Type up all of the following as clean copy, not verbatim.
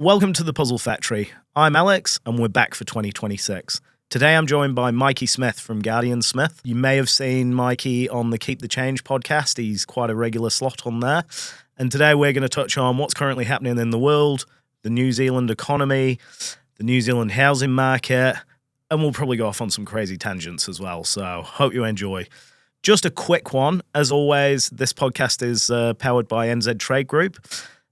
Welcome to the Puzzle Factory. I'm Alex, and we're back for 2026. Today I'm joined by Mikey Smith from Guardian Smith. You may have seen Mikey on the Keep the Change podcast. He's quite a regular slot on there. And today we're going to touch on what's currently happening in the world, the New Zealand economy, the New Zealand housing market, and we'll probably go off on some crazy tangents as well. So hope you enjoy. Just a quick one. As always, this podcast is powered by NZ Trade Group.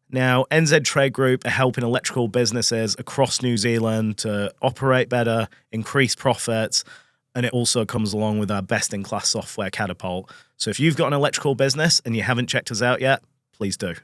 Now, NZ Trade Group are helping electrical businesses across New Zealand to operate better, increase profits, and it also comes along with our best-in-class software catapult. So if you've got an electrical business and you haven't checked us out yet, please do.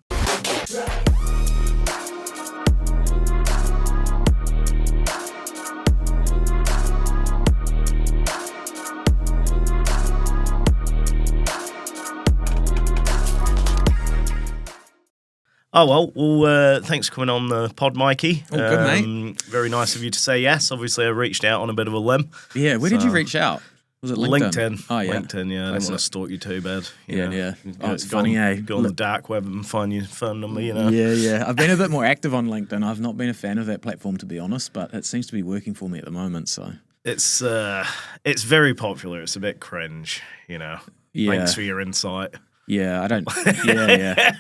Oh, well, thanks for coming on the pod, Mikey. Oh, good, mate. Very nice of you to say yes. Obviously, I reached out on a bit of a limb. Yeah, where did you reach out? Was it LinkedIn? Oh, yeah. LinkedIn, yeah. I didn't want to stalk you too bad. Yeah. Oh, it's funny, eh? Go on the dark web and find your phone number, Yeah. I've been a bit more active on LinkedIn. I've not been a fan of that platform, to be honest, but it seems to be working for me at the moment, so. It's very popular. It's a bit cringe, Yeah. Thanks for your insight. Yeah, I don't... Yeah.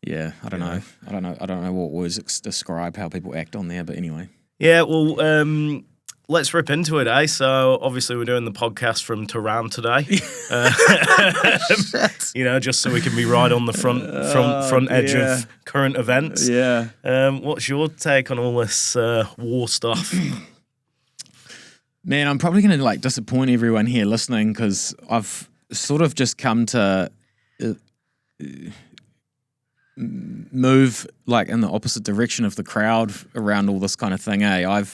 Yeah, I don't know. I don't know what words describe how people act on there, but anyway. Yeah, well, let's rip into it, eh? So obviously we're doing the podcast from Tehran today. Just so we can be right on the front edge of current events. Yeah. What's your take on all this war stuff? Man, I'm probably going to disappoint everyone here listening because I've sort of just come to move in the opposite direction of the crowd around all this kind of thing. I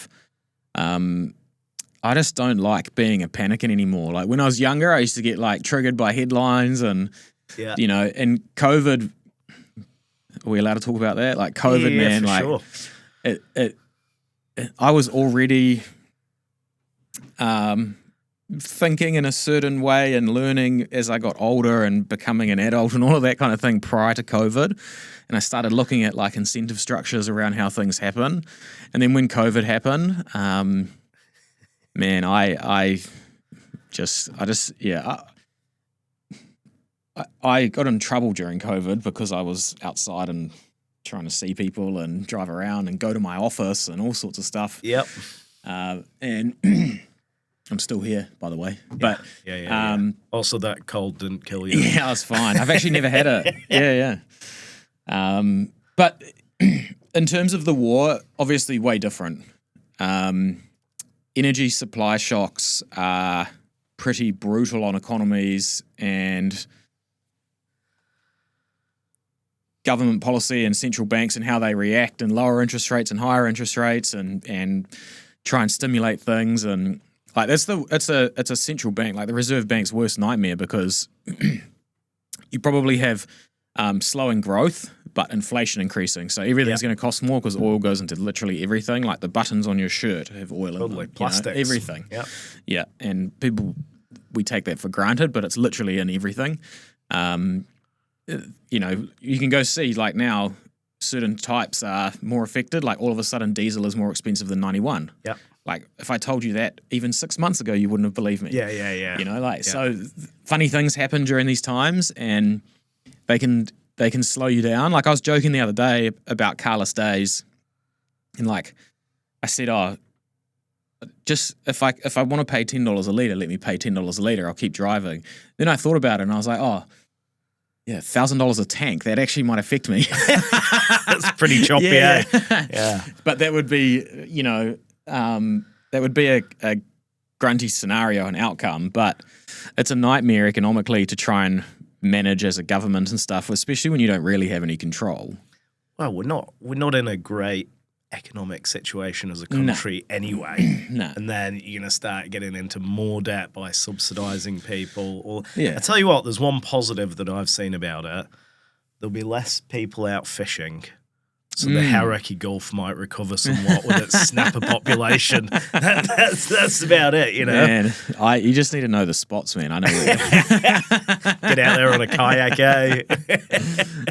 just don't like being a panicking anymore. Like when I was younger, I used to get triggered by headlines and and COVID. Are we allowed to talk about that? COVID, man. For sure. I was already thinking in a certain way and learning as I got older and becoming an adult and all of that kind of thing prior to COVID. And I started looking at incentive structures around how things happen. And then when COVID happened, man, I got in trouble during COVID because I was outside and trying to see people and drive around and go to my office and all sorts of stuff. Yep. And I'm still here, by the way. But yeah. Also, that cold didn't kill you. Yeah, I was fine. I've actually never had it. Yeah. But in terms of the war, obviously way different. Energy supply shocks are pretty brutal on economies, and government policy and central banks and how they react and lower interest rates and higher interest rates and try and stimulate things and it's a central bank, the Reserve Bank's worst nightmare because you probably have slowing growth but inflation increasing. So everything's going to cost more because oil goes into literally everything. The buttons on your shirt have oil in them. Plastics. Everything. Yep. Yeah, and we take that for granted, but it's literally in everything. You can go see now certain types are more affected. All of a sudden diesel is more expensive than 91. Yeah. If I told you that even 6 months ago, you wouldn't have believed me. Yeah. So funny things happen during these times and they can slow you down. I was joking the other day about carless days and I said, just if I want to pay $10 a litre, let me pay $10 a litre. I'll keep driving. Then I thought about it and I was like, yeah, $1,000 a tank. That actually might affect me. That's pretty choppy, yeah. Yeah. But that would be, that would be a grunty scenario and outcome. But it's a nightmare economically to try and manage as a government and stuff, especially when you don't really have any control. Well, we're not in a great economic situation as a country anyway. No. And then you're going to start getting into more debt by subsidising people. Yeah. I tell you what, there's one positive that I've seen about it. There'll be less people out fishing. So the Hauraki Gulf might recover somewhat with its snapper population. That's about it, Man, you just need to know the spots, man. I know. Get out there on a kayak, eh?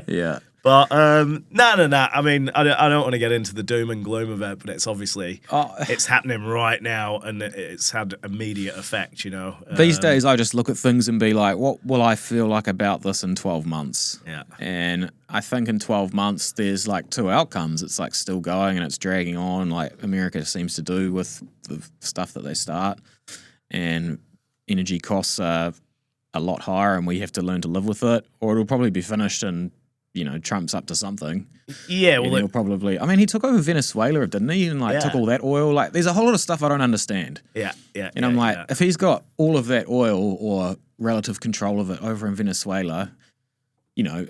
Yeah. But no. I mean, I don't want to get into the doom and gloom of it, but it's obviously it's happening right now, and it's had immediate effect. You know, these days I just look at things and be like, what will I feel like about this in 12 months? Yeah, and I think in 12 months there's like two outcomes. It's like still going and it's dragging on, like America seems to do with the stuff that they start, and energy costs are a lot higher, and we have to learn to live with it, or it'll probably be finished and. Trump's up to something. Yeah, well, he'll probably. I mean, he took over Venezuela, didn't he? And took all that oil. Like, there's a whole lot of stuff I don't understand. Yeah. And I'm like, if he's got all of that oil or relative control of it over in Venezuela,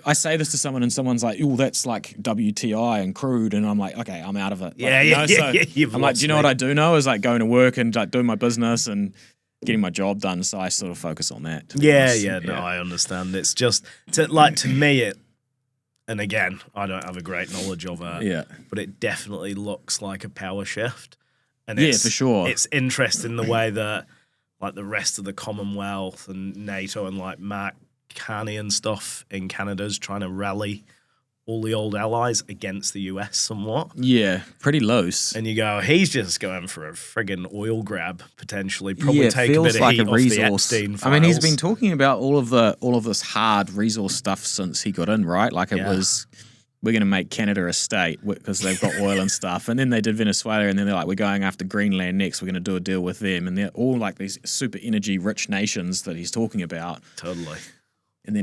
I say this to someone and someone's like, "Oh, that's like WTI and crude," and I'm like, "Okay, I'm out of it." I'm like, do you know what I do know is like going to work and like doing my business and getting my job done. So I sort of focus on that. No, I understand. It's just to me it. And again, I don't have a great knowledge of it, but it definitely looks like a power shift. And for sure. It's interesting the way that like the rest of the Commonwealth and NATO and like Mark Carney and stuff in Canada's trying to rally all the old allies against the US somewhat. Yeah, pretty loose. And you go, he's just going for a friggin' oil grab potentially. Probably take a bit of like heat off resource. the Epstein files. I mean, he's been talking about all of this hard resource stuff since he got in, right? Like it was, we're going to make Canada a state because they've got oil and stuff. And then they did Venezuela, and then they're like, we're going after Greenland next. We're going to do a deal with them. And they're all like these super energy rich nations that he's talking about. Totally. And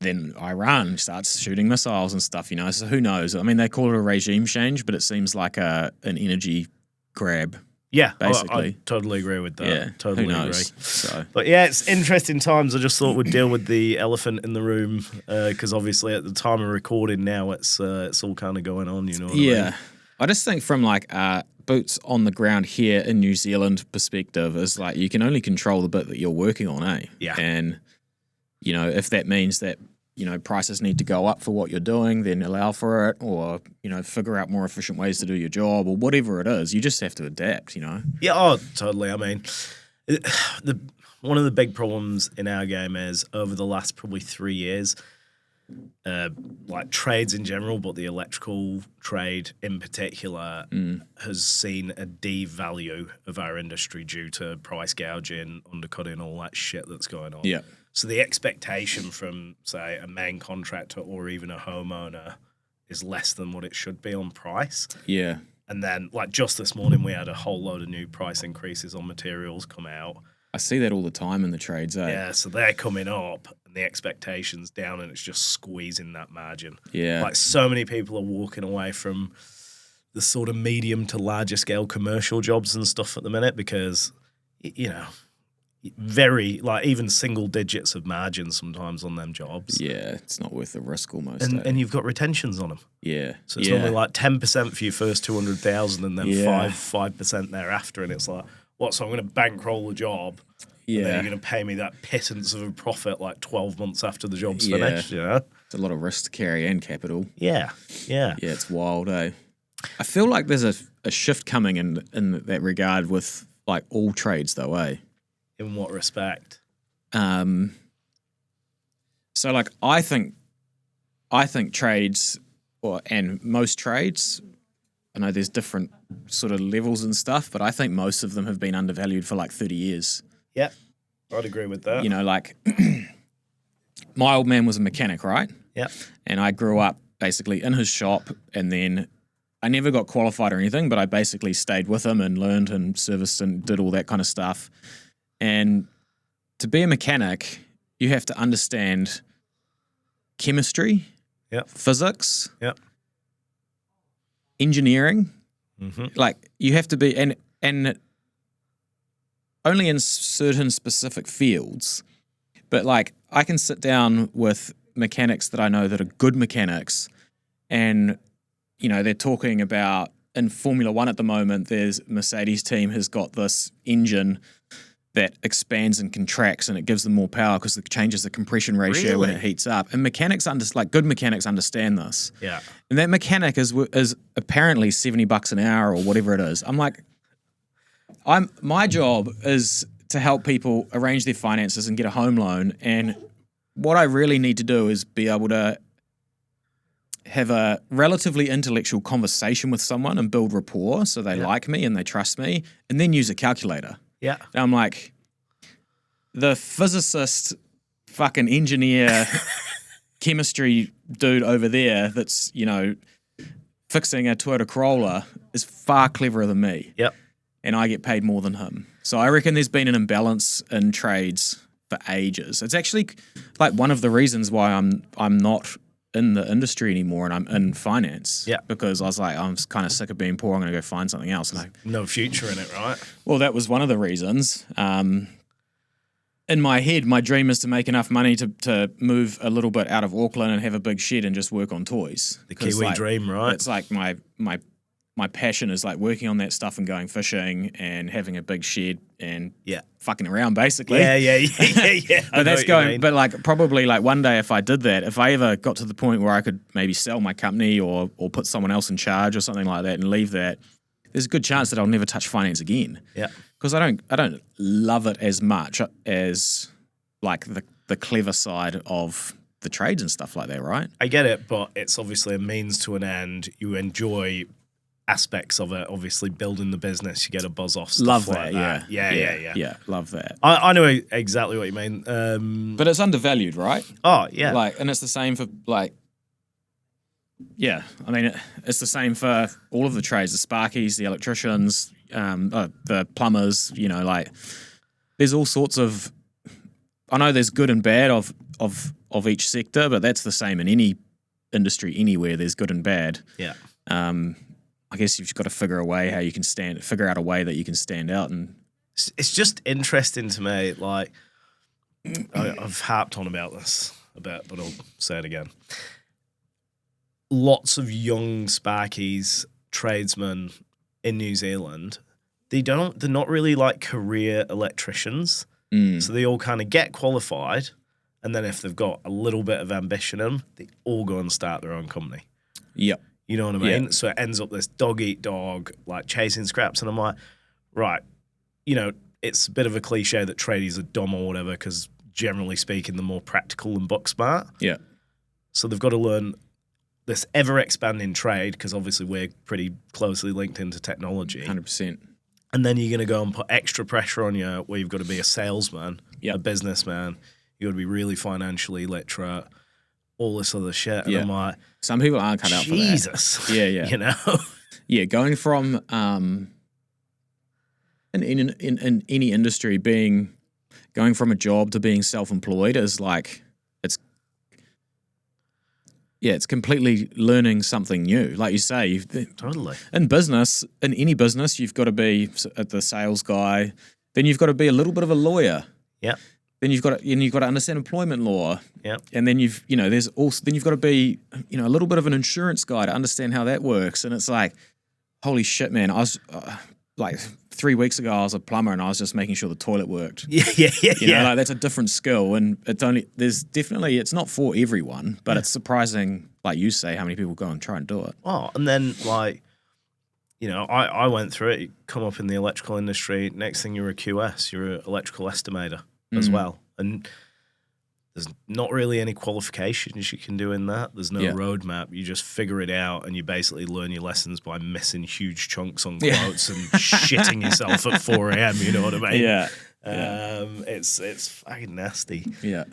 then Iran starts shooting missiles and stuff, so who knows? I mean, they call it a regime change, but it seems like an energy grab. Yeah, basically. I totally agree with that. Yeah, totally who knows? agree. So. But yeah, it's interesting times. I just thought we'd deal with the elephant in the room because obviously at the time of recording now, it's all kind of going on, you know what I mean? I just think from like boots on the ground here in New Zealand perspective is like you can only control the bit that you're working on, eh? Yeah. And if that means that, prices need to go up for what you're doing, then allow for it, or, figure out more efficient ways to do your job, or whatever it is, you just have to adapt, Yeah, totally. I mean, one of the big problems in our game is over the last probably 3 years, like trades in general, but the electrical trade in particular has seen a devalue of our industry due to price gouging, undercutting, all that shit that's going on. Yeah. So the expectation from, say, a main contractor or even a homeowner is less than what it should be on price. Yeah. And then, like, just this morning, we had a whole load of new price increases on materials come out. I see that all the time in the trades, eh? Yeah, so they're coming up and the expectation's down and it's just squeezing that margin. Yeah. Like, so many people are walking away from the sort of medium to larger scale commercial jobs and stuff at the minute because, very, like, even single digits of margin sometimes on them jobs. Yeah, it's not worth the risk almost. And you've got retentions on them. Yeah. So it's normally like 10% for your first 200,000 and then 5% thereafter. And it's like, what, so I'm going to bankroll the job and then you're going to pay me that pittance of a profit like 12 months after the job's finished, It's a lot of risk to carry and capital. Yeah. Yeah, it's wild, eh? I feel like there's a shift coming in that regard with like all trades though, eh? In what respect? So like I think trades and most trades, I know there's different sort of levels and stuff, but I think most of them have been undervalued for like 30 years. Yep. I'd agree with that. Like my old man was a mechanic, right? Yep. And I grew up basically in his shop, and then I never got qualified or anything, but I basically stayed with him and learned and serviced and did all that kind of stuff. And to be a mechanic, you have to understand chemistry, physics, engineering. Mm-hmm. Like you have to be, and only in certain specific fields. But like I can sit down with mechanics that I know that are good mechanics, and they're talking about in Formula One at the moment. There's Mercedes team has got this engine that expands and contracts, and it gives them more power because it changes the compression ratio when it heats up. And mechanics good mechanics understand this. Yeah. And that mechanic is apparently $70 an hour or whatever it is. I'm like, my job is to help people arrange their finances and get a home loan. And what I really need to do is be able to have a relatively intellectual conversation with someone and build rapport so they like me and they trust me, and then use a calculator. Yeah. And I'm like, the physicist, fucking engineer, chemistry dude over there that's, fixing a Toyota Corolla is far cleverer than me. Yep. And I get paid more than him. So I reckon there's been an imbalance in trades for ages. It's actually like one of the reasons why I'm not in the industry anymore and I'm in finance. Yeah. Because I was like, I'm kind of sick of being poor. I'm going to go find something else. And no future in it, right? Well, that was one of the reasons. In my head, my dream is to make enough money to move a little bit out of Auckland and have a big shed and just work on toys. The Kiwi dream, right? It's like my passion is like working on that stuff and going fishing and having a big shed and fucking around basically. Yeah. But that's going. But like probably like one day if I did that, if I ever got to the point where I could maybe sell my company or put someone else in charge or something like that and leave that, there's a good chance that I'll never touch finance again. Yeah. Because I don't love it as much as like the clever side of the trades and stuff like that, right? I get it, but it's obviously a means to an end. You enjoy aspects of it, obviously building the business, you get a buzz off stuff. Love like that, yeah. Yeah, love that. I know exactly what you mean. But it's undervalued, right? Oh, yeah. Like, and it's the same for like, yeah, I mean, it's the same for all of the trades, the sparkies, the electricians, the plumbers, like there's all sorts of, I know there's good and bad of each sector, but that's the same in any industry anywhere. There's good and bad. Yeah. I guess you've got to figure out a way that you can stand out. And it's just interesting to me. Like I've harped on about this a bit, but I'll say it again. Lots of young sparkies, tradesmen in New Zealand, they're not really like career electricians. So they all kind of get qualified, and then if they've got a little bit of ambition in them, they all go and start their own company. Yep. You know what I mean? Yeah. So it ends up this dog eat dog, like chasing scraps. And I'm like, right, it's a bit of a cliche that tradies are dumb or whatever, because generally speaking, they're more practical and book smart. Yeah. So they've got to learn this ever-expanding trade, because obviously we're pretty closely linked into technology. 100%. And then you're going to go and put extra pressure on you where you've got to be a salesman, a businessman. You've got to be really financially literate, all this other shit. And I'm like, some people aren't cut out for that. Jesus. Yeah. Yeah, going from in any industry, going from a job to being self-employed is like it's completely learning something new. Like you say, totally. In any business, you've got to be the sales guy. Then you've got to be a little bit of a lawyer. Yeah. Then you've got to understand employment law. Yeah. And then you've got to be, a little bit of an insurance guy to understand how that works. And it's like, holy shit, man. I was like 3 weeks ago, I was a plumber and I was just making sure the toilet worked. Yeah. Like that's a different skill. And it's not for everyone, but it's surprising, like you say, how many people go and try and do it. Oh, and then like, I went through it. You come up in the electrical industry. Next thing you're a QS, you're an electrical estimator as well. And there's not really any qualifications you can do in that. There's no roadmap. You just figure it out, and you basically learn your lessons by missing huge chunks on quotes and shitting yourself at 4 a.m. You know what I mean? Yeah. It's fucking nasty. Yeah.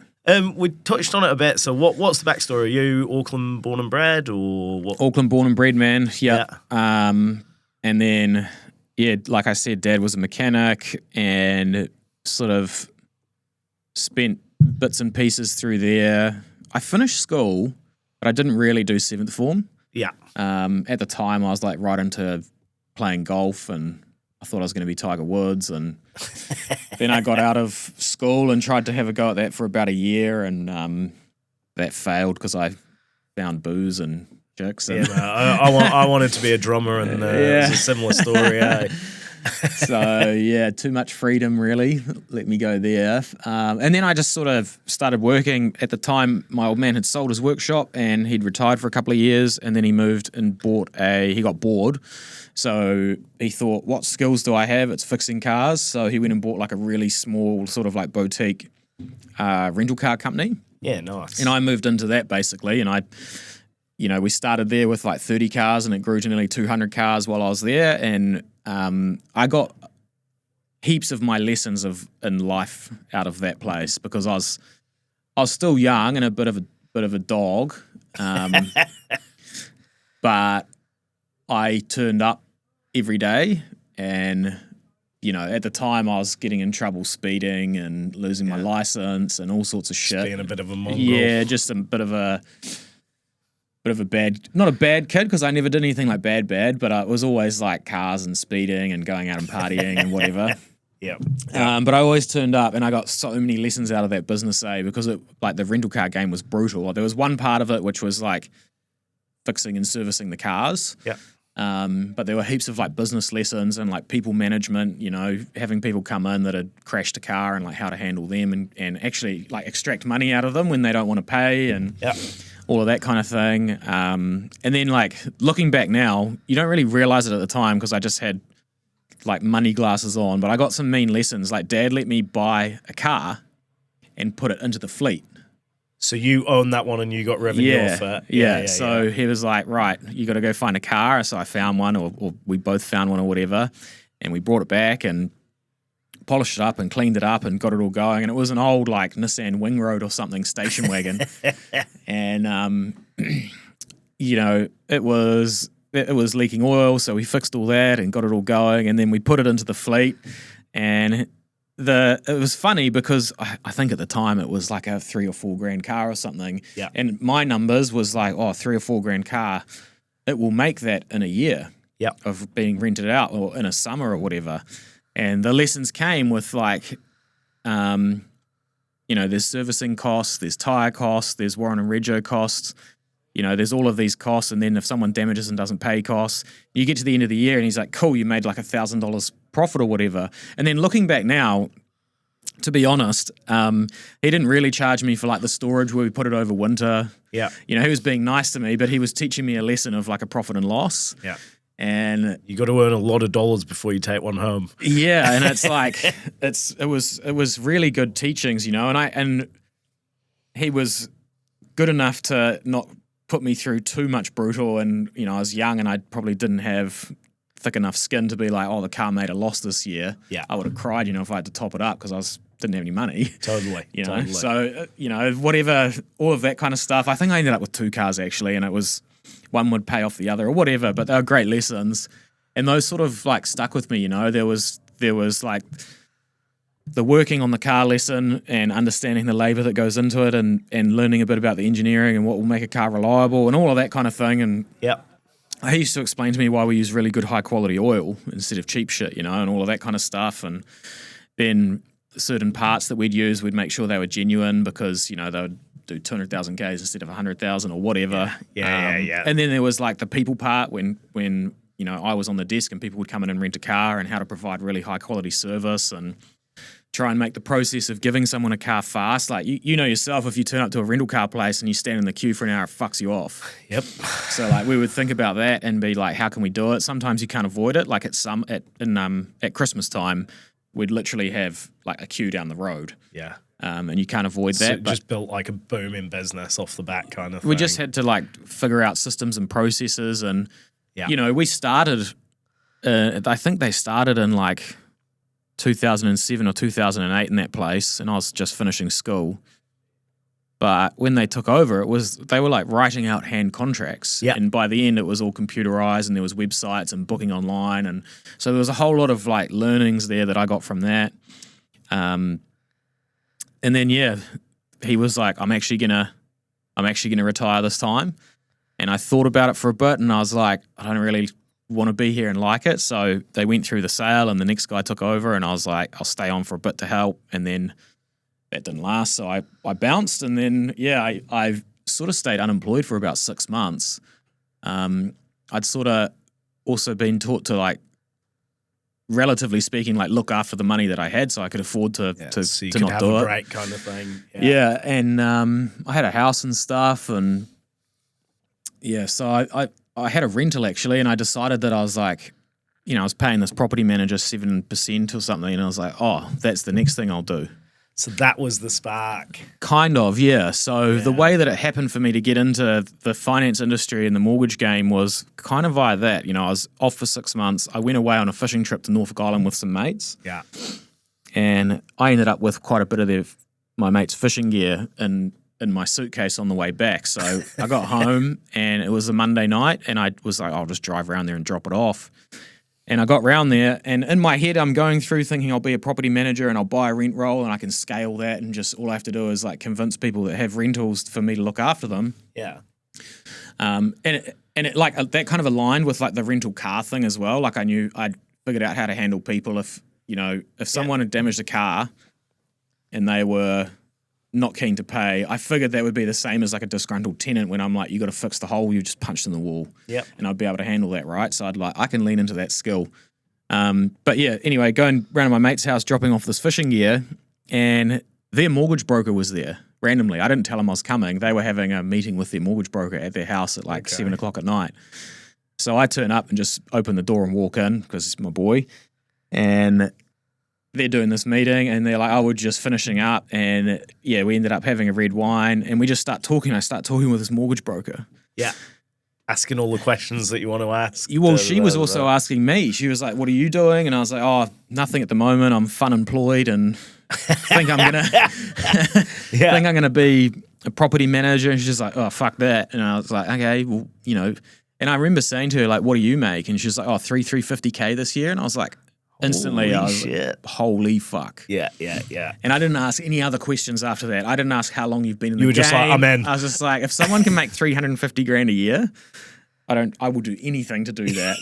We touched on it a bit. So what's the backstory? Are you Auckland born and bred, or what? Auckland born and bred, man. Yeah. And then, like I said, Dad was a mechanic and sort of spent bits and pieces through there. I finished school, but I didn't really do 7th form. Yeah. At the time, I was like right into playing golf, and I thought I was going to be Tiger Woods. And then I got out of school and tried to have a go at that for about a year, and that failed because I found booze and chicks. And I wanted to be a drummer, and it was a similar story. So too much freedom really let me go there, and then I just sort of started working. At the time, my old man had sold his workshop and he'd retired for a couple of years, and then he moved and he got bored, so he thought, what skills do I have? It's fixing cars. So he went and bought like a really small sort of like boutique rental car company. Yeah, nice. And I moved into that basically, and I we started there with like 30 cars and it grew to nearly 200 cars while I was there. And I got heaps of my lessons in life out of that place because I was still young and a bit of a dog. But I turned up every day and, at the time I was getting in trouble speeding and losing my license and all sorts of shit. Being a bit of a mongrel. Yeah, just a bit of a not a bad kid because I never did anything like bad, but it was always like cars and speeding and going out and partying and whatever. Yeah. But I always turned up and I got so many lessons out of that business, because the rental car game was brutal. There was one part of it which was like fixing and servicing the cars. Yeah. But there were heaps of like business lessons and like people management, having people come in that had crashed a car and like how to handle them and actually like extract money out of them when they don't want to pay and all of that kind of thing. And then like looking back now, you don't really realize it at the time because I just had like money glasses on, but I got some mean lessons. Like Dad let me buy a car and put it into the fleet. So you own that one and you got revenue off it. Yeah. So he was like, right, you got to go find a car. So I found one or we both found one or whatever. And we brought it back and polished it up and cleaned it up and got it all going. And it was an old like Nissan Wingroad or something station wagon. And, it was leaking oil. So we fixed all that and got it all going. And then we put it into the fleet and it was funny because I think at the time it was like a $3 or $4 grand car or something. Yeah. And my numbers was like, $3 or $4 grand car. It will make that in a year of being rented out or in a summer or whatever. And the lessons came with like, there's servicing costs, there's tire costs, there's warrant and rego costs. There's all of these costs. And then if someone damages and doesn't pay costs, you get to the end of the year and he's like, cool, you made like $1,000 profit or whatever. And then looking back now, to be honest, he didn't really charge me for like the storage where we put it over winter. Yeah. He was being nice to me, but he was teaching me a lesson of like a profit and loss. Yeah. And you got to earn a lot of dollars before you take one home. Yeah. And it's like, it was really good teachings, and he was good enough to not put me through too much brutal. And, I was young and I probably didn't have thick enough skin to be like, the car made a loss this year. Yeah. I would have cried, if I had to top it up because didn't have any money. Totally. Totally. So, whatever, all of that kind of stuff. I think I ended up with 2 cars actually, and it was one would pay off the other or whatever, but they were great lessons. And those sort of like stuck with me, there was like the working on the car lesson and understanding the labor that goes into it and learning a bit about the engineering and what will make a car reliable and all of that kind of thing. And he used to explain to me why we use really good high quality oil instead of cheap shit, and all of that kind of stuff. And then certain parts that we'd use, we'd make sure they were genuine because, they would do 200,000 Ks instead of 100,000 or whatever. Yeah. And then there was like the people part when I was on the desk and people would come in and rent a car and how to provide really high quality service and try and make the process of giving someone a car fast. Like, you know yourself, if you turn up to a rental car place and you stand in the queue for an hour, it fucks you off. Yep. So, like, we would think about that and be like, how can we do it? Sometimes you can't avoid it. Like, at Christmas time, we'd literally have, like, a queue down the road. Yeah. And you can't avoid that. So just built, like, a booming business off the bat kind of thing. We just had to, like, figure out systems and processes. And, we started, I think they started in, like, 2007 or 2008 in that place, and I was just finishing school. But when they took over, they were like writing out hand contracts. Yeah. And by the end, it was all computerized and there was websites and booking online. And so there was a whole lot of like learnings there that I got from that. And then, he was like, I'm actually gonna retire this time. And I thought about it for a bit and I was like, I don't really want to be here and like it. So they went through the sale and the next guy took over and I was like, I'll stay on for a bit to help. And then that didn't last. So I bounced and then, I sort of stayed unemployed for about 6 months. I'd sort of also been taught to like, relatively speaking, like look after the money that I had so I could afford to so you to could not have do a it. break kind of thing. Yeah. And I had a house and stuff and so I had a rental actually, and I decided that I was like, I was paying this property manager 7% or something, and I was like, oh, that's the next thing I'll do. So that was the spark. Kind of, yeah. So the way that it happened for me to get into the finance industry and the mortgage game was kind of via that. You know, I was off for 6 months. I went away on a fishing trip to Norfolk Island with some mates. Yeah. And I ended up with quite a bit of my mates' fishing gear in my suitcase on the way back. So I got home and it was a Monday night and I was like, I'll just drive around there and drop it off. And I got round there, and in my head, I'm going through thinking I'll be a property manager and I'll buy a rent roll and I can scale that, and just all I have to do is like convince people that have rentals for me to look after them. Yeah. And it like that kind of aligned with like the rental car thing as well. Like I'd figured out how to handle people if someone had damaged a car and they were not keen to pay. I figured that would be the same as like a disgruntled tenant when I'm like, you got to fix the hole you just punched in the wall. Yep. And I'd be able to handle that, right? So I can lean into that skill. But yeah, anyway, going around to my mate's house, dropping off this fishing gear, and their mortgage broker was there randomly. I didn't tell them I was coming. They were having a meeting with their mortgage broker at their house at like 7 o'clock at night. So I turn up and just open the door and walk in because it's my boy. And they're doing this meeting and they're like, oh, we're just finishing up. And yeah, we ended up having a red wine and we just start talking. I start talking with this mortgage broker. Yeah. Asking all the questions that you want to ask. Well, she was also asking me. She was like, what are you doing? And I was like, oh, nothing at the moment. I'm fun employed and think I'm gonna be a property manager. And she's like, oh, fuck that. And I was like, okay, well, you know. And I remember saying to her, like, what do you make? And she was like, oh, $350K this year. And I was like, instantly, holy I was shit. like, holy fuck. Yeah. And I didn't ask any other questions after that. I didn't ask how long you've been in the game. You were just like, I'm in. I was just like, if someone can make $350,000 a year, I will do anything to do that.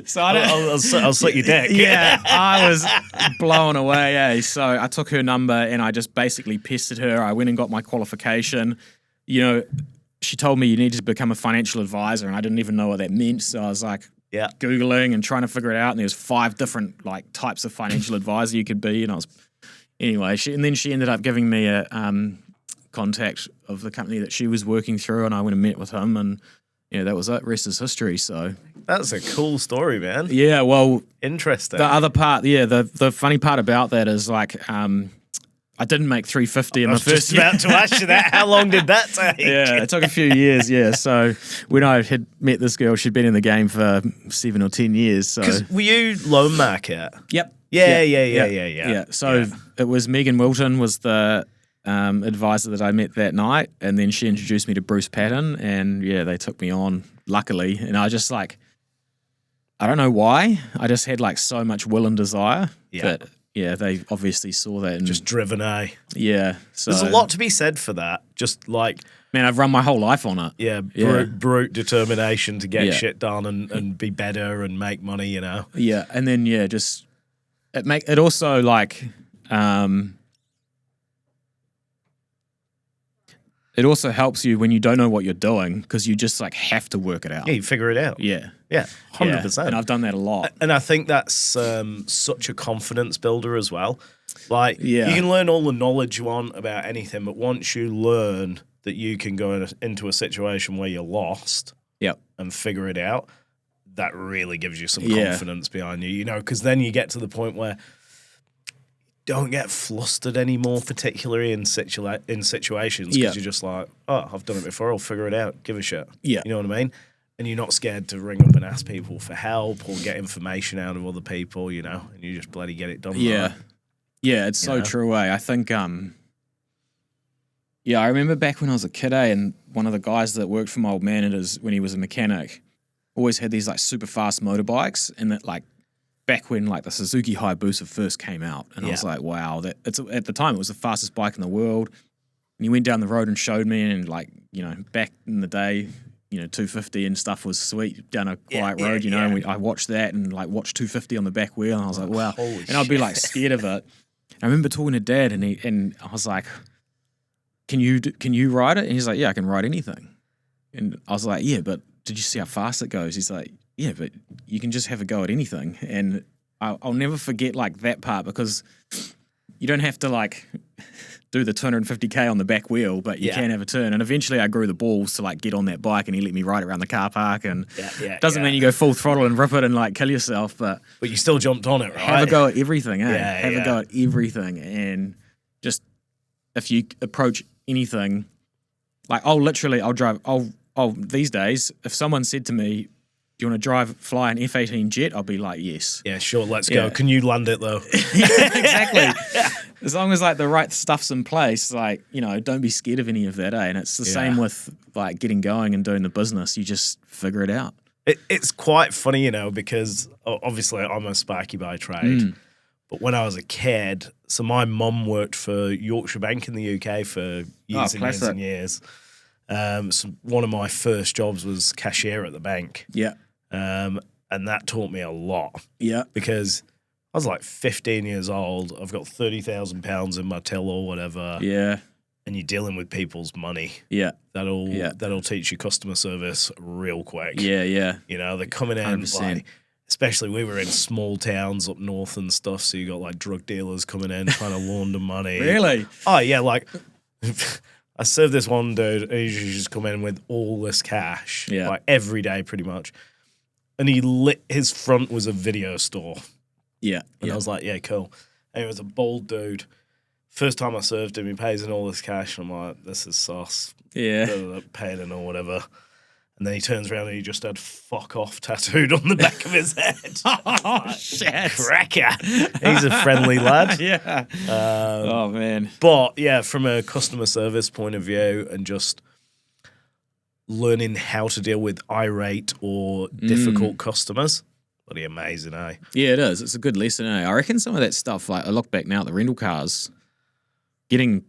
So I'll slit your dick. Yeah, I was blown away. Eh? So I took her number and I just basically pestered her. I went and got my qualification. You know, she told me you need to become a financial advisor, and I didn't even know what that meant. So I was like, Googling and trying to figure it out. And there's 5 different like types of financial advisor you could be. And and then she ended up giving me a contact of the company that she was working through, and I went and met with him, and yeah, that was it. Rest is history. So that's a cool story, man. Yeah, well, interesting. The other part, the funny part about that is like, I didn't make $350 in my first year. I was just about to ask you that. How long did that take? Yeah, it took a few years. Yeah, so when I had met this girl, she'd been in the game for 7 or 10 years. So were you loan market? Yep. Yeah. So it was Megan Wilton was the advisor that I met that night, and then she introduced me to Bruce Patton, and yeah, they took me on, luckily. And I just like, I don't know why, I just had like so much will and desire. But yeah, they obviously saw that. And just driven, eh? Yeah. So there's a lot to be said for that. Just like, man, I've run my whole life on it. Yeah, brute determination to get shit done and be better and make money, you know? Yeah, and then, just, it also like, it also helps you when you don't know what you're doing because you just like have to work it out. Yeah, you figure it out. Yeah. Yeah, 100%. And I've done that a lot. And I think that's such a confidence builder as well. Like, you can learn all the knowledge you want about anything, but once you learn that you can go into a situation where you're lost and figure it out, that really gives you some confidence behind you, you know, because then you get to the point where don't get flustered anymore, particularly in situations, because you're just like, oh, I've done it before, I'll figure it out, give a shit. Yeah. You know what I mean? And you're not scared to ring up and ask people for help or get information out of other people, you know, and you just bloody get it done. Yeah. Right. Yeah, it's so true, eh? I think, I remember back when I was a kid, and one of the guys that worked for my old man when he was a mechanic always had these like super fast motorbikes, and that like back when like the Suzuki Hayabusa first came out, and I was like, wow, at the time it was the fastest bike in the world. And he went down the road and showed me, and like, you know, back in the day, you know, 250 and stuff was sweet down a quiet road, you know, and I watched that and like watched 250 on the back wheel, and I was like, wow. And I'd be like scared of it. I remember talking to Dad, and I was like, can you ride it? And he's like, yeah, I can ride anything. And I was like, yeah, but did you see how fast it goes? He's like, yeah, but you can just have a go at anything. And I'll never forget like that part, because you don't have to like do the 250k on the back wheel, but you can have a turn. And eventually I grew the balls to like get on that bike, and he let me ride around the car park. And doesn't mean you go full throttle and rip it and like kill yourself, but you still jumped on it, right? Have a go at everything, eh? Yeah, have a go at everything, and just if you approach anything, like I'll drive. These days, if someone said to me, "Do you want to fly an F-18 jet?" I'll be like, "Yes." Yeah, sure. Let's go. Can you land it though? Exactly. As long as like the right stuff's in place, like, you know, don't be scared of any of that, eh? And it's the same with like getting going and doing the business. You just figure it out. It's quite funny, you know, because obviously I'm a sparky by trade. But when I was a kid, so my mum worked for Yorkshire Bank in the UK for years and years and years. So one of my first jobs was cashier at the bank. Yeah. And that taught me a lot. Yeah. Because I was like 15 years old. I've got £30,000 in my till or whatever. Yeah. And you're dealing with people's money. Yeah. That'll teach you customer service real quick. Yeah, yeah. You know, they're coming in, like, especially we were in small towns up north and stuff, so you got like drug dealers coming in trying to launder money. Really? Oh, yeah, like I served this one dude, he used to just come in with all this cash, like every day pretty much. And his front was a video store. Yeah. And I was like, yeah, cool. And he was a bold dude. First time I served him, he pays in all this cash. And I'm like, this is sauce. Yeah. Paying in or whatever. And then he turns around and he just had "fuck off" tattooed on the back of his head. Oh, shit. Cracker. He's a friendly lad. Yeah. Oh, man. But yeah, from a customer service point of view and just learning how to deal with irate or difficult customers, bloody amazing, eh? Yeah, it is. It's a good lesson, eh? I reckon some of that stuff, like I look back now at the rental cars, getting,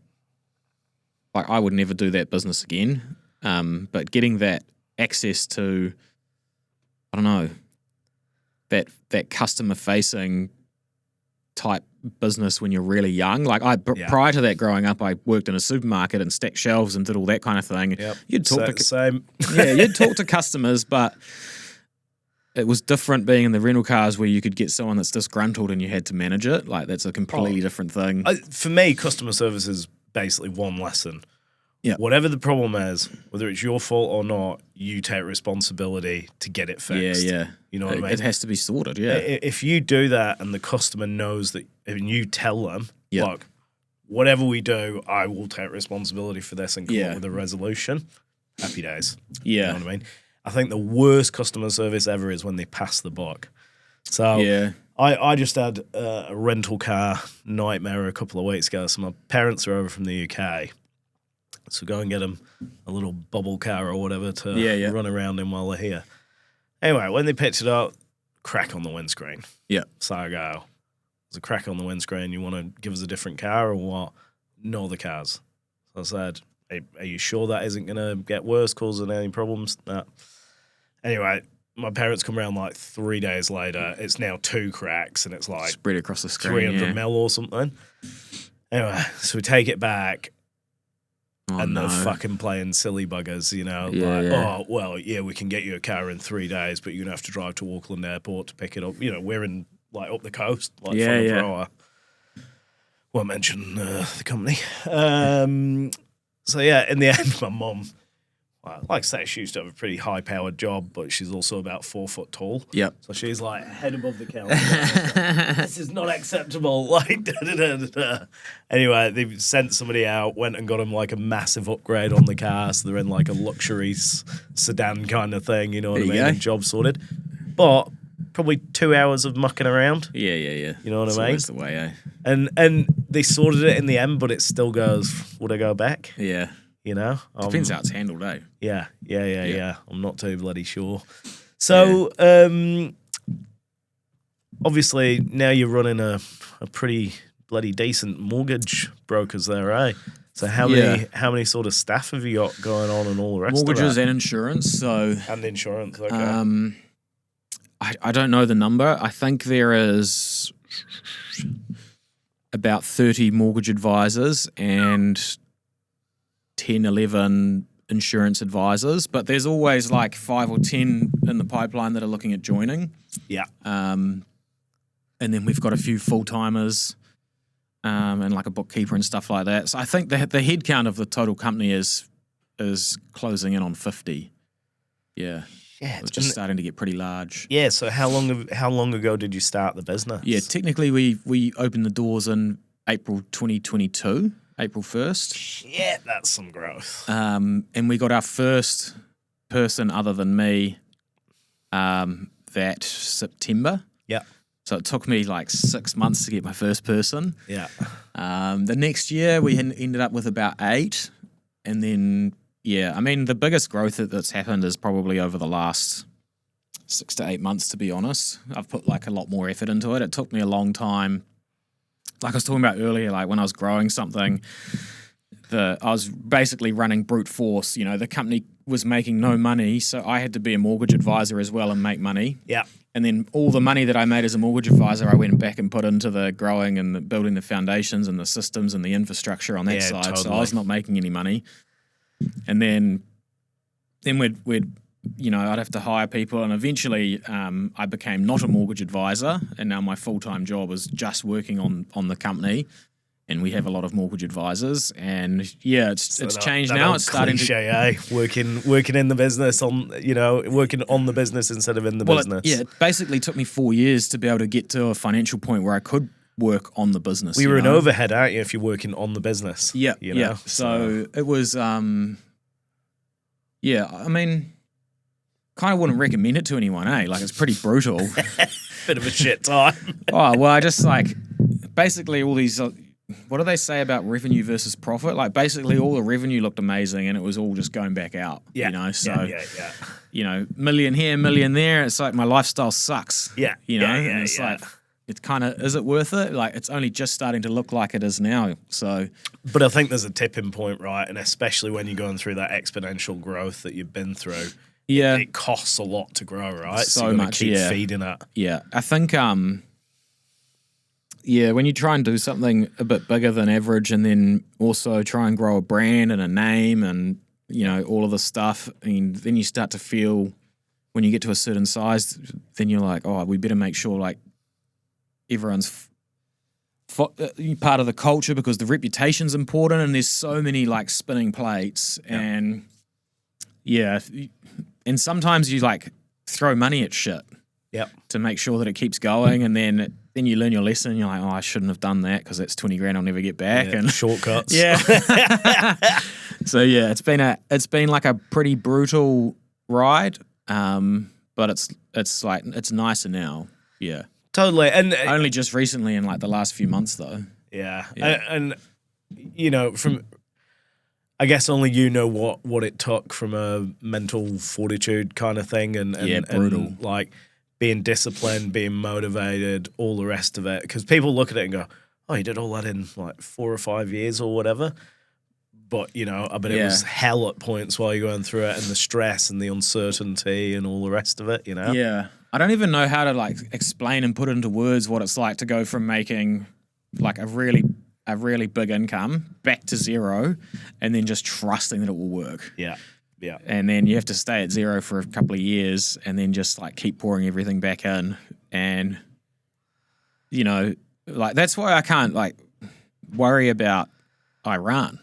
like I would never do that business again, but getting that access to, I don't know, that customer-facing type business when you're really young. Like prior to that, growing up, I worked in a supermarket and stacked shelves and did all that kind of thing. Yep. You'd talk Same. you'd talk to customers, but it was different being in the rental cars where you could get someone that's disgruntled and you had to manage it. Like that's a completely different thing. For me, customer service is basically one lesson. Yeah. Whatever the problem is, whether it's your fault or not, you take responsibility to get it fixed. Yeah, yeah. You know what I mean? It has to be sorted, yeah. If you do that and the customer knows that, and you tell them, look, whatever we do, I will take responsibility for this and come up with a resolution, happy days. Yeah. You know what I mean? I think the worst customer service ever is when they pass the buck. So I just had a rental car nightmare a couple of weeks ago. So my parents are over from the UK. So go and get them a little bubble car or whatever to run around in while they're here. Anyway, when they picked it up, crack on the windscreen. Yeah. So I go, there's a crack on the windscreen. You want to give us a different car or what? No, the cars. So I said, are you sure that isn't going to get worse, causing any problems? No. Anyway, my parents come around like 3 days later. It's now 2 cracks and it's like spread across the screen, 300 mil or something. Anyway, so we take it back. And they're fucking playing silly buggers, you know. Oh, well, we can get you a car in 3 days, but you're going to have to drive to Auckland Airport to pick it up. You know, we're in, like, up the coast, like, front of Roa. Won't mention the company. So, in the end, my mum, like I say, she used to have a pretty high-powered job, but she's also about 4 foot tall. Yep. So she's, like, head above the counter. This is not acceptable. Like, da-da-da-da-da. Anyway, they sent somebody out, went and got him, like, a massive upgrade on the car, so they're in, like, a luxury sedan kind of thing, you know what I mean? And job sorted. But probably 2 hours of mucking around. Yeah. You know what I mean? That's the way, eh? And they sorted it in the end, but it still goes, would I go back? Yeah. You know? Depends how it's handled, eh? Yeah. I'm not too bloody sure. So, obviously, now you're running a pretty bloody decent mortgage brokers there, eh? So how many sort of staff have you got going on and all the rest of that? Mortgages and insurance, And insurance, okay. I don't know the number. I think there is about 30 mortgage advisors and 10, 11 insurance advisors, but there's always like 5 or 10 in the pipeline that are looking at joining. Yeah. And then we've got a few full-timers. and like a bookkeeper and stuff like that. So I think the headcount of the total company is closing in on 50. Yeah. Yeah, It's just starting to get pretty large. Yeah, so how long ago did you start the business? Yeah, technically we opened the doors in April 2022, April 1st. Yeah, that's some growth. And we got our first person other than me that September. Yeah. So it took me like 6 months to get my first person. Yeah. The next year we ended up with about 8. And then, yeah, I mean, the biggest growth that's happened is probably over the last 6 to 8 months, to be honest. I've put like a lot more effort into it. It took me a long time. Like I was talking about earlier, like when I was growing something, I was basically running brute force. You know, the company was making no money, so I had to be a mortgage advisor as well and make money. Yeah. And then all the money that I made as a mortgage advisor, I went back and put into the growing and the building the foundations and the systems and the infrastructure on that side. Totally. So I was not making any money. And then we'd you know, I'd have to hire people, and eventually I became not a mortgage advisor, and now my full-time job is just working on the company, and we have a lot of mortgage advisors, and yeah, it's changed now. It's starting cliche, working in the business working on the business instead of in the business. It basically took me 4 years to be able to get to a financial point where I could work on the business. Well, you're an overhead, aren't you, if you're working on the business? Yeah, yeah. So it was, I mean, kind of wouldn't recommend it to anyone, eh? Like, it's pretty brutal. Bit of a shit time. Oh, well, I just like, basically all these, what do they say about revenue versus profit? Like, basically all the revenue looked amazing and it was all just going back out, you know? So, you know, million here, million there. It's like my lifestyle sucks. Yeah. You know? And it's like, it's kind of, is it worth it? Like, it's only just starting to look like it is now. So, but I think there's a tipping point, right? And especially when you're going through that exponential growth that you've been through. Yeah, it costs a lot to grow, right? So you much, keep feeding it. Yeah, I think, when you try and do something a bit bigger than average, and then also try and grow a brand and a name, and you know all of this stuff, I mean, then you start to feel when you get to a certain size, then you're like, oh, we better make sure like everyone's part of the culture because the reputation's important, and there's so many like spinning plates, and and sometimes you like throw money at shit to make sure that it keeps going, and then you learn your lesson and you're like, oh, I shouldn't have done that because that's 20 grand I'll never get back. And shortcuts. So yeah, it's been like a pretty brutal ride, but it's like it's nicer now. Yeah. Totally. And only just recently in like the last few months though. Yeah. And you know, I guess only you know what it took from a mental fortitude kind of thing, and brutal. And like being disciplined, being motivated, all the rest of it. Because people look at it and go, "Oh, you did all that in like 4 or 5 years or whatever." But you know, I bet it was hell at points while you're going through it, and the stress and the uncertainty and all the rest of it. You know. Yeah, I don't even know how to like explain and put into words what it's like to go from making like a really big income back to zero, and then just trusting that it will work. Yeah. Yeah. And then you have to stay at zero for a couple of years and then just like keep pouring everything back in. And, you know, like that's why I can't like worry about Iran.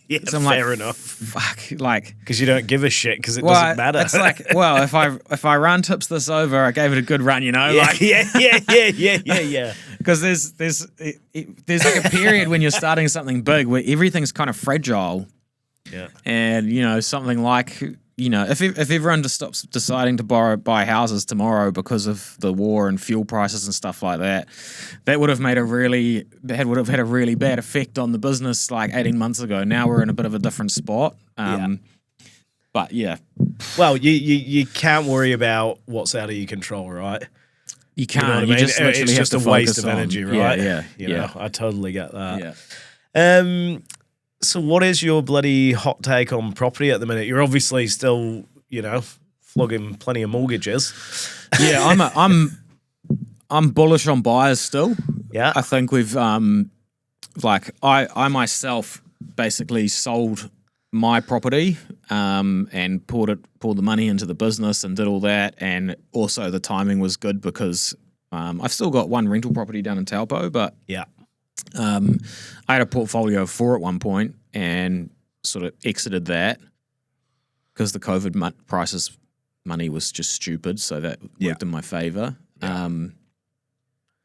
Yeah, so fair like, enough. Fuck, like because you don't give a shit because it doesn't matter. It's like, well, if Iran tips this over, I gave it a good run, you know. Yeah, like, yeah. Because there's like a period when you're starting something big where everything's kind of fragile. Yeah. And you know something like, you know, if everyone just stops deciding to buy houses tomorrow because of the war and fuel prices and stuff like that, that would have had a really bad effect on the business like 18 months ago. Now we're in a bit of a different spot. But yeah. Well, you can't worry about what's out of your control, right? You can't. You know what I mean? Just it's just a waste of energy, right? Yeah. You know, I totally get that. Yeah. So what is your bloody hot take on property at the minute? You're obviously still, you know, flogging plenty of mortgages. Yeah, I'm bullish on buyers still. Yeah. I think we've like I myself basically sold my property and poured the money into the business and did all that, and also the timing was good because I've still got one rental property down in Taupo, but Yeah. I had a portfolio of 4 at one point and sort of exited that because the COVID crisis money was just stupid, so that worked in my favor. Yeah.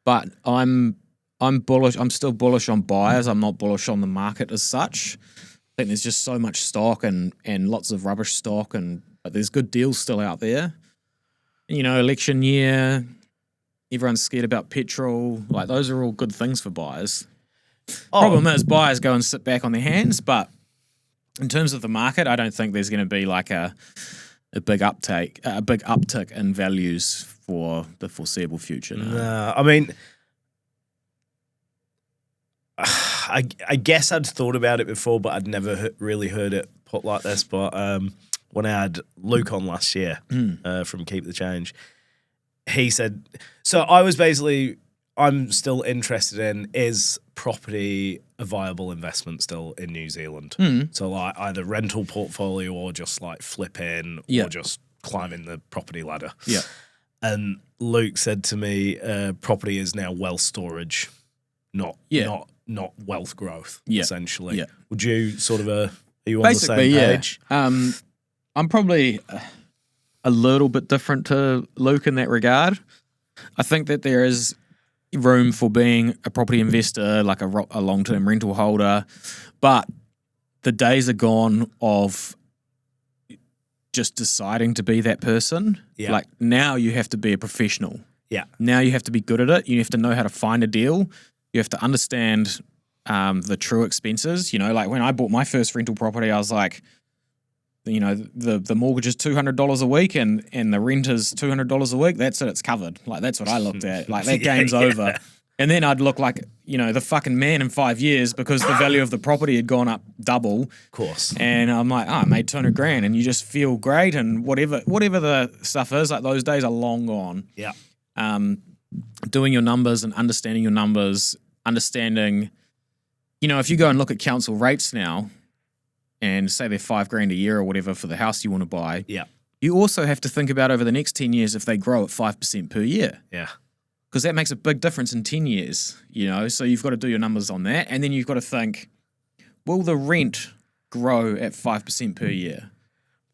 But I'm bullish. I'm still bullish on buyers. I'm not bullish on the market as such. I think there's just so much stock and lots of rubbish stock, but there's good deals still out there. You know, election year, everyone's scared about petrol. Like, those are all good things for buyers. Problem is, buyers go and sit back on their hands. But in terms of the market, I don't think there's going to be like a big uptick in values for the foreseeable future. No, I mean, I guess I'd thought about it before, but I'd never really heard it put like this. But when I had Luke on last year from Keep the Change, he said, so I'm still interested in, is property a viable investment still in New Zealand? So like either rental portfolio or just like flip in or just climbing the property ladder. Yeah. And Luke said to me, property is now wealth storage, not wealth growth, essentially. Yeah. Would you sort of, are you on the same page? I'm probably a little bit different to Luke in that regard. I think that there is room for being a property investor, like a long-term rental holder, but the days are gone of just deciding to be that person. Yeah. Like, now you have to be a professional. Yeah. Now you have to be good at it. You have to know how to find a deal. You have to understand the true expenses. You know, like when I bought my first rental property, I was like, you know, the mortgage is $200 a week and the rent is $200 a week. That's it. It's covered. Like, that's what I looked at. Like, that game's over. And then I'd look like, you know, the fucking man in 5 years because the value of the property had gone up double. Of course. And I'm like, I made $200,000, and you just feel great. And whatever the stuff is, like, those days are long gone. Yeah. Doing your numbers and understanding your numbers, understanding, you know, if you go and look at council rates now and say they're $5,000 a year or whatever for the house you want to buy. Yeah. You also have to think about over the next 10 years if they grow at 5% per year. Yeah. Because that makes a big difference in 10 years, you know? So you've got to do your numbers on that. And then you've got to think, will the rent grow at 5% per year?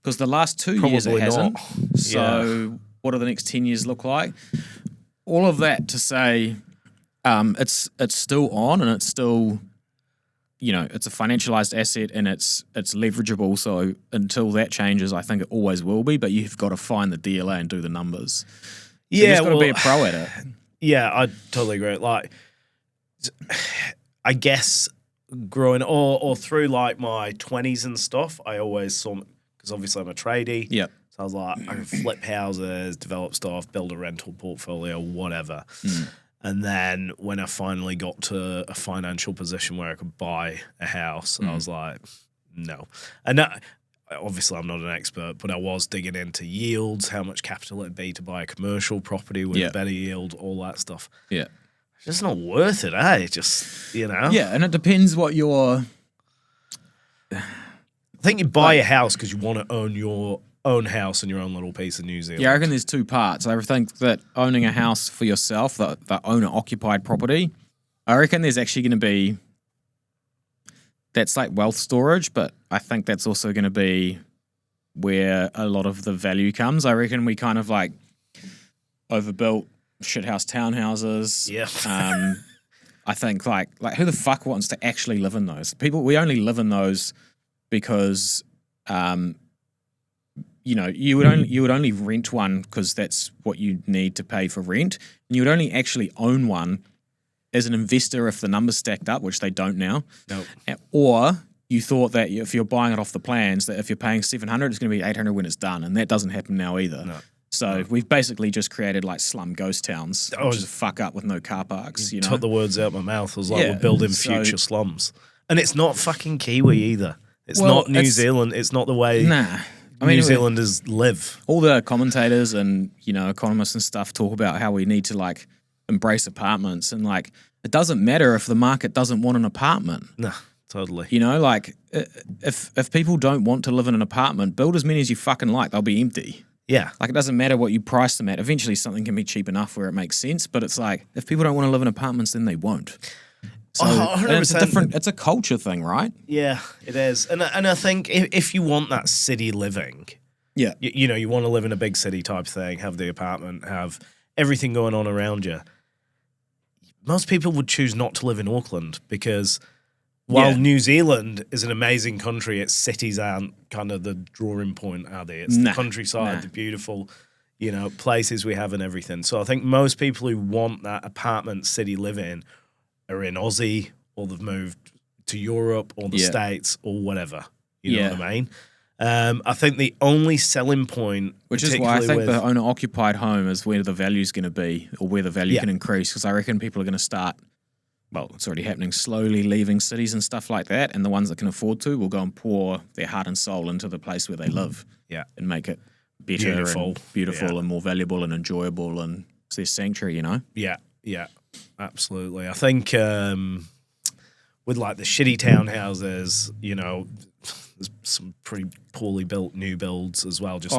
Because the last 2 years it hasn't. Not. So what do the next 10 years look like? All of that to say it's still on, and it's still, you know, it's a financialized asset and it's leverageable. So until that changes, I think it always will be, but you've got to find the DLA and do the numbers. So you've got to be a pro at it. Yeah, I totally agree. Like, I guess growing or through like my 20s and stuff, I always saw, because obviously I'm a tradie. Yeah. So I was like, I can flip houses, develop stuff, build a rental portfolio, whatever. And then when I finally got to a financial position where I could buy a house, I was like, no. And obviously I'm not an expert, but I was digging into yields, how much capital it'd be to buy a commercial property with better yield, all that stuff. Yeah. It's just not worth it, eh? Just, you know? Yeah, and it depends what your... I think you buy a house because you want to own your own house and your own little piece of New Zealand. Yeah, I reckon there's two parts. I think that owning a house for yourself, the owner-occupied property, I reckon there's actually going to be... That's like wealth storage, but I think that's also going to be where a lot of the value comes. I reckon we kind of like overbuilt shithouse townhouses. Yeah. I think like who the fuck wants to actually live in those? We only live in those because, you know, you would only rent one because that's what you need to pay for rent, and you would only actually own one as an investor if the numbers stacked up, which they don't now. Nope. Or you thought that if you're buying it off the plans, that if you're paying $700, it's going to be $800 when it's done, and that doesn't happen now either. No. So we've basically just created like slum ghost towns, which is a fuck up with no car parks. You know, took the words out of my mouth. I was like, we're building future slums, and it's not fucking Kiwi either. It's not New Zealand. It's not the way. Nah. I mean, New Zealanders live. All the commentators and, you know, economists and stuff talk about how we need to like embrace apartments, and like it doesn't matter if the market doesn't want an apartment. No, totally. You know, like if people don't want to live in an apartment, build as many as you fucking like. They'll be empty. Yeah. Like, it doesn't matter what you price them at. Eventually, something can be cheap enough where it makes sense. But it's like, if people don't want to live in apartments, then they won't. So and it's a culture thing, right? Yeah, it is. And I think if you want that city living, Yeah. you want to live in a big city type thing, have the apartment, have everything going on around you. Most people would choose not to live in Auckland because while New Zealand is an amazing country, its cities aren't kind of the drawing point, are they? It's the countryside, the beautiful, places we have and everything. So I think most people who want that apartment city living are in Aussie, or they've moved to Europe or the States or whatever. You know what I mean? I think the only selling point, which is why I think the owner-occupied home is where the value's going to be, or where the value can increase, because I reckon people are going to start, well, it's already happening, slowly leaving cities and stuff like that, and the ones that can afford to will go and pour their heart and soul into the place where they live and make it better and beautiful and more valuable and enjoyable, and it's their sanctuary, Yeah, absolutely. I think with like the shitty townhouses, there's some pretty poorly built new builds as well, just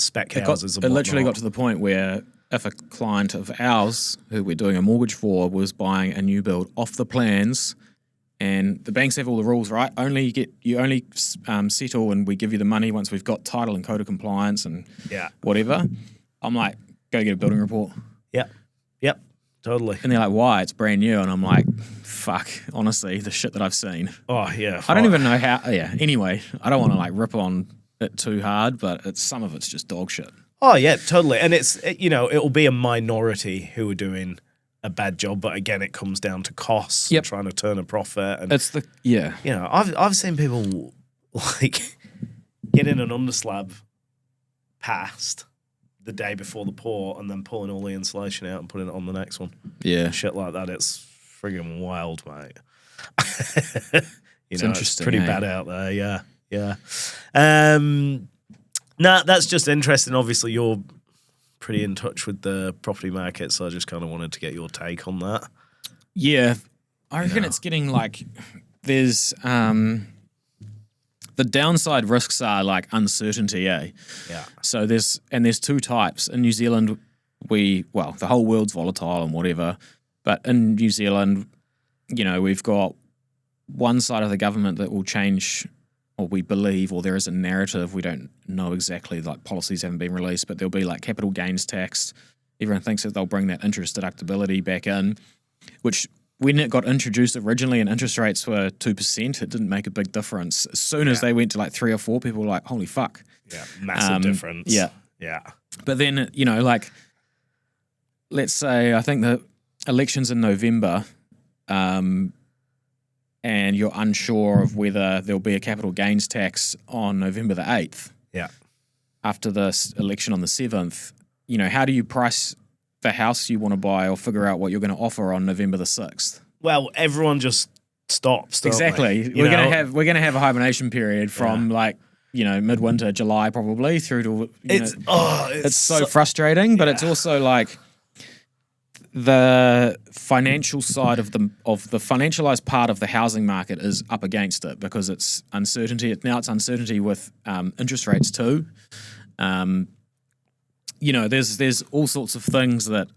spec houses. It literally got to the point where if a client of ours, who we're doing a mortgage for, was buying a new build off the plans, and the banks have all the rules, right? You only settle and we give you the money once we've got title and code of compliance and whatever. I'm like, go get a building report. Yep, totally. And they're like, why? It's brand new. And I'm like, fuck, honestly, the shit that I've seen. Oh, yeah. I don't even know how. Yeah, anyway, I don't want to like rip on it too hard, but some of it's just dog shit. Oh, yeah, totally. And it'll be a minority who are doing a bad job, but again, it comes down to costs and trying to turn a profit. And I've seen people like getting an underslab passed the day before the pour and then pulling all the insulation out and putting it on the next one. Yeah. Shit like that. It's friggin' wild, mate. It's interesting. It's pretty bad out there. Yeah. That's just interesting. Obviously, you're pretty in touch with the property market, so I just kind of wanted to get your take on that. Yeah. I reckon it's getting like, there's, the downside risks are like uncertainty, eh? Yeah. So there's two types. In New Zealand, the whole world's volatile and whatever, but in New Zealand, we've got one side of the government that will change, or we believe, or there is a narrative, we don't know exactly, like policies haven't been released, but there'll be like capital gains tax. Everyone thinks that they'll bring that interest deductibility back in, which when it got introduced originally and interest rates were 2%, it didn't make a big difference. As soon as they went to like 3 or 4, people were like, holy fuck. Yeah, massive difference. Yeah. But then, like, let's say, I think the election's in November, and you're unsure of whether there'll be a capital gains tax on November the 8th. Yeah. After the election on the 7th, how do you price the house you want to buy or figure out what you're going to offer on November the 6th? Well, everyone just stops. Exactly. We're going to have a hibernation period from midwinter, July probably through to it's so frustrating, but it's also like the financial side of the financialized part of the housing market is up against it because it's uncertainty. Now it's uncertainty with interest rates too. There's all sorts of things that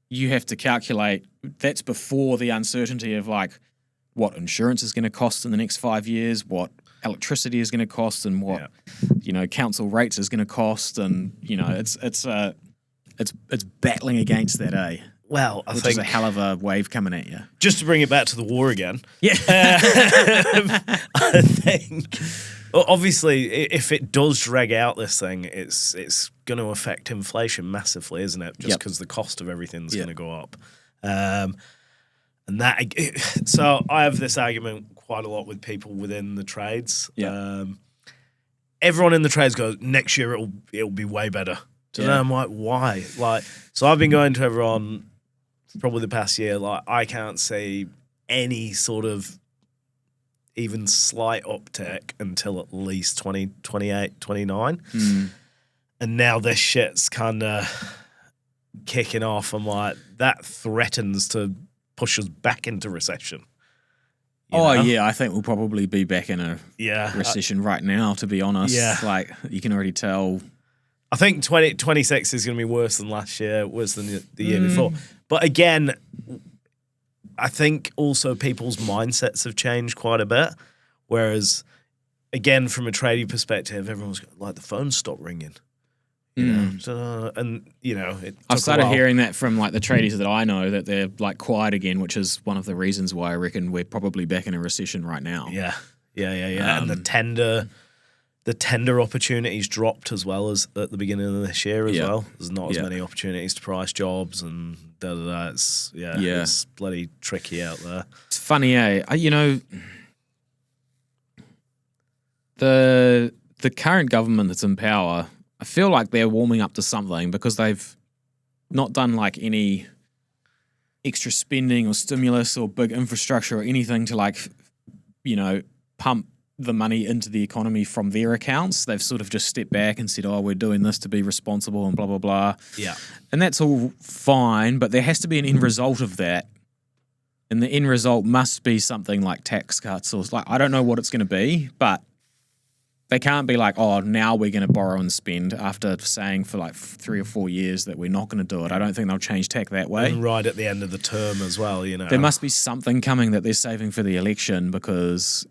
you have to calculate. That's before the uncertainty of like what insurance is going to cost in the next 5 years, what electricity is going to cost, and what council rates is going to cost, and it's battling against that, eh? Well, I think is a hell of a wave coming at you. Just to bring it back to the war again. Yeah, I think. Obviously, if it does drag out this thing, it's going to affect inflation massively, isn't it? Just because the cost of everything's going to go up. So I have this argument quite a lot with people within the trades. Yeah. Everyone in the trades goes, next year it'll be way better. So then I'm like, why? So I've been going to everyone probably the past year. Like, I can't see any sort of even slight uptick until at least 2028, 29. And now this shit's kind of kicking off. I'm like, that threatens to push us back into recession. I think we'll probably be back in a recession right now, to be honest. Yeah. Like, you can already tell. I think 2026 is going to be worse than last year, worse than the year before. But again, I think also people's mindsets have changed quite a bit. Whereas, again, from a tradie perspective, everyone's like, the phone stopped ringing. You know, and I've started hearing that from like the tradies that I know, that they're like quiet again, which is one of the reasons why I reckon we're probably back in a recession right now. Yeah. And the tender opportunities dropped as well as at the beginning of this year as well. There's not as many opportunities to price jobs and da-da-da. It's bloody tricky out there. It's funny, the current government that's in power, I feel like they're warming up to something because they've not done like any extra spending or stimulus or big infrastructure or anything to like, pump the money into the economy from their accounts. They've sort of just stepped back and said, we're doing this to be responsible and blah, blah, blah. Yeah. And that's all fine, but there has to be an end result of that. And the end result must be something like tax cuts or like, I don't know what it's going to be, but they can't be like, now we're going to borrow and spend after saying for like 3 or 4 years that we're not going to do it. I don't think they'll change tack that way. And right at the end of the term as well, There must be something coming that they're saving for the election because,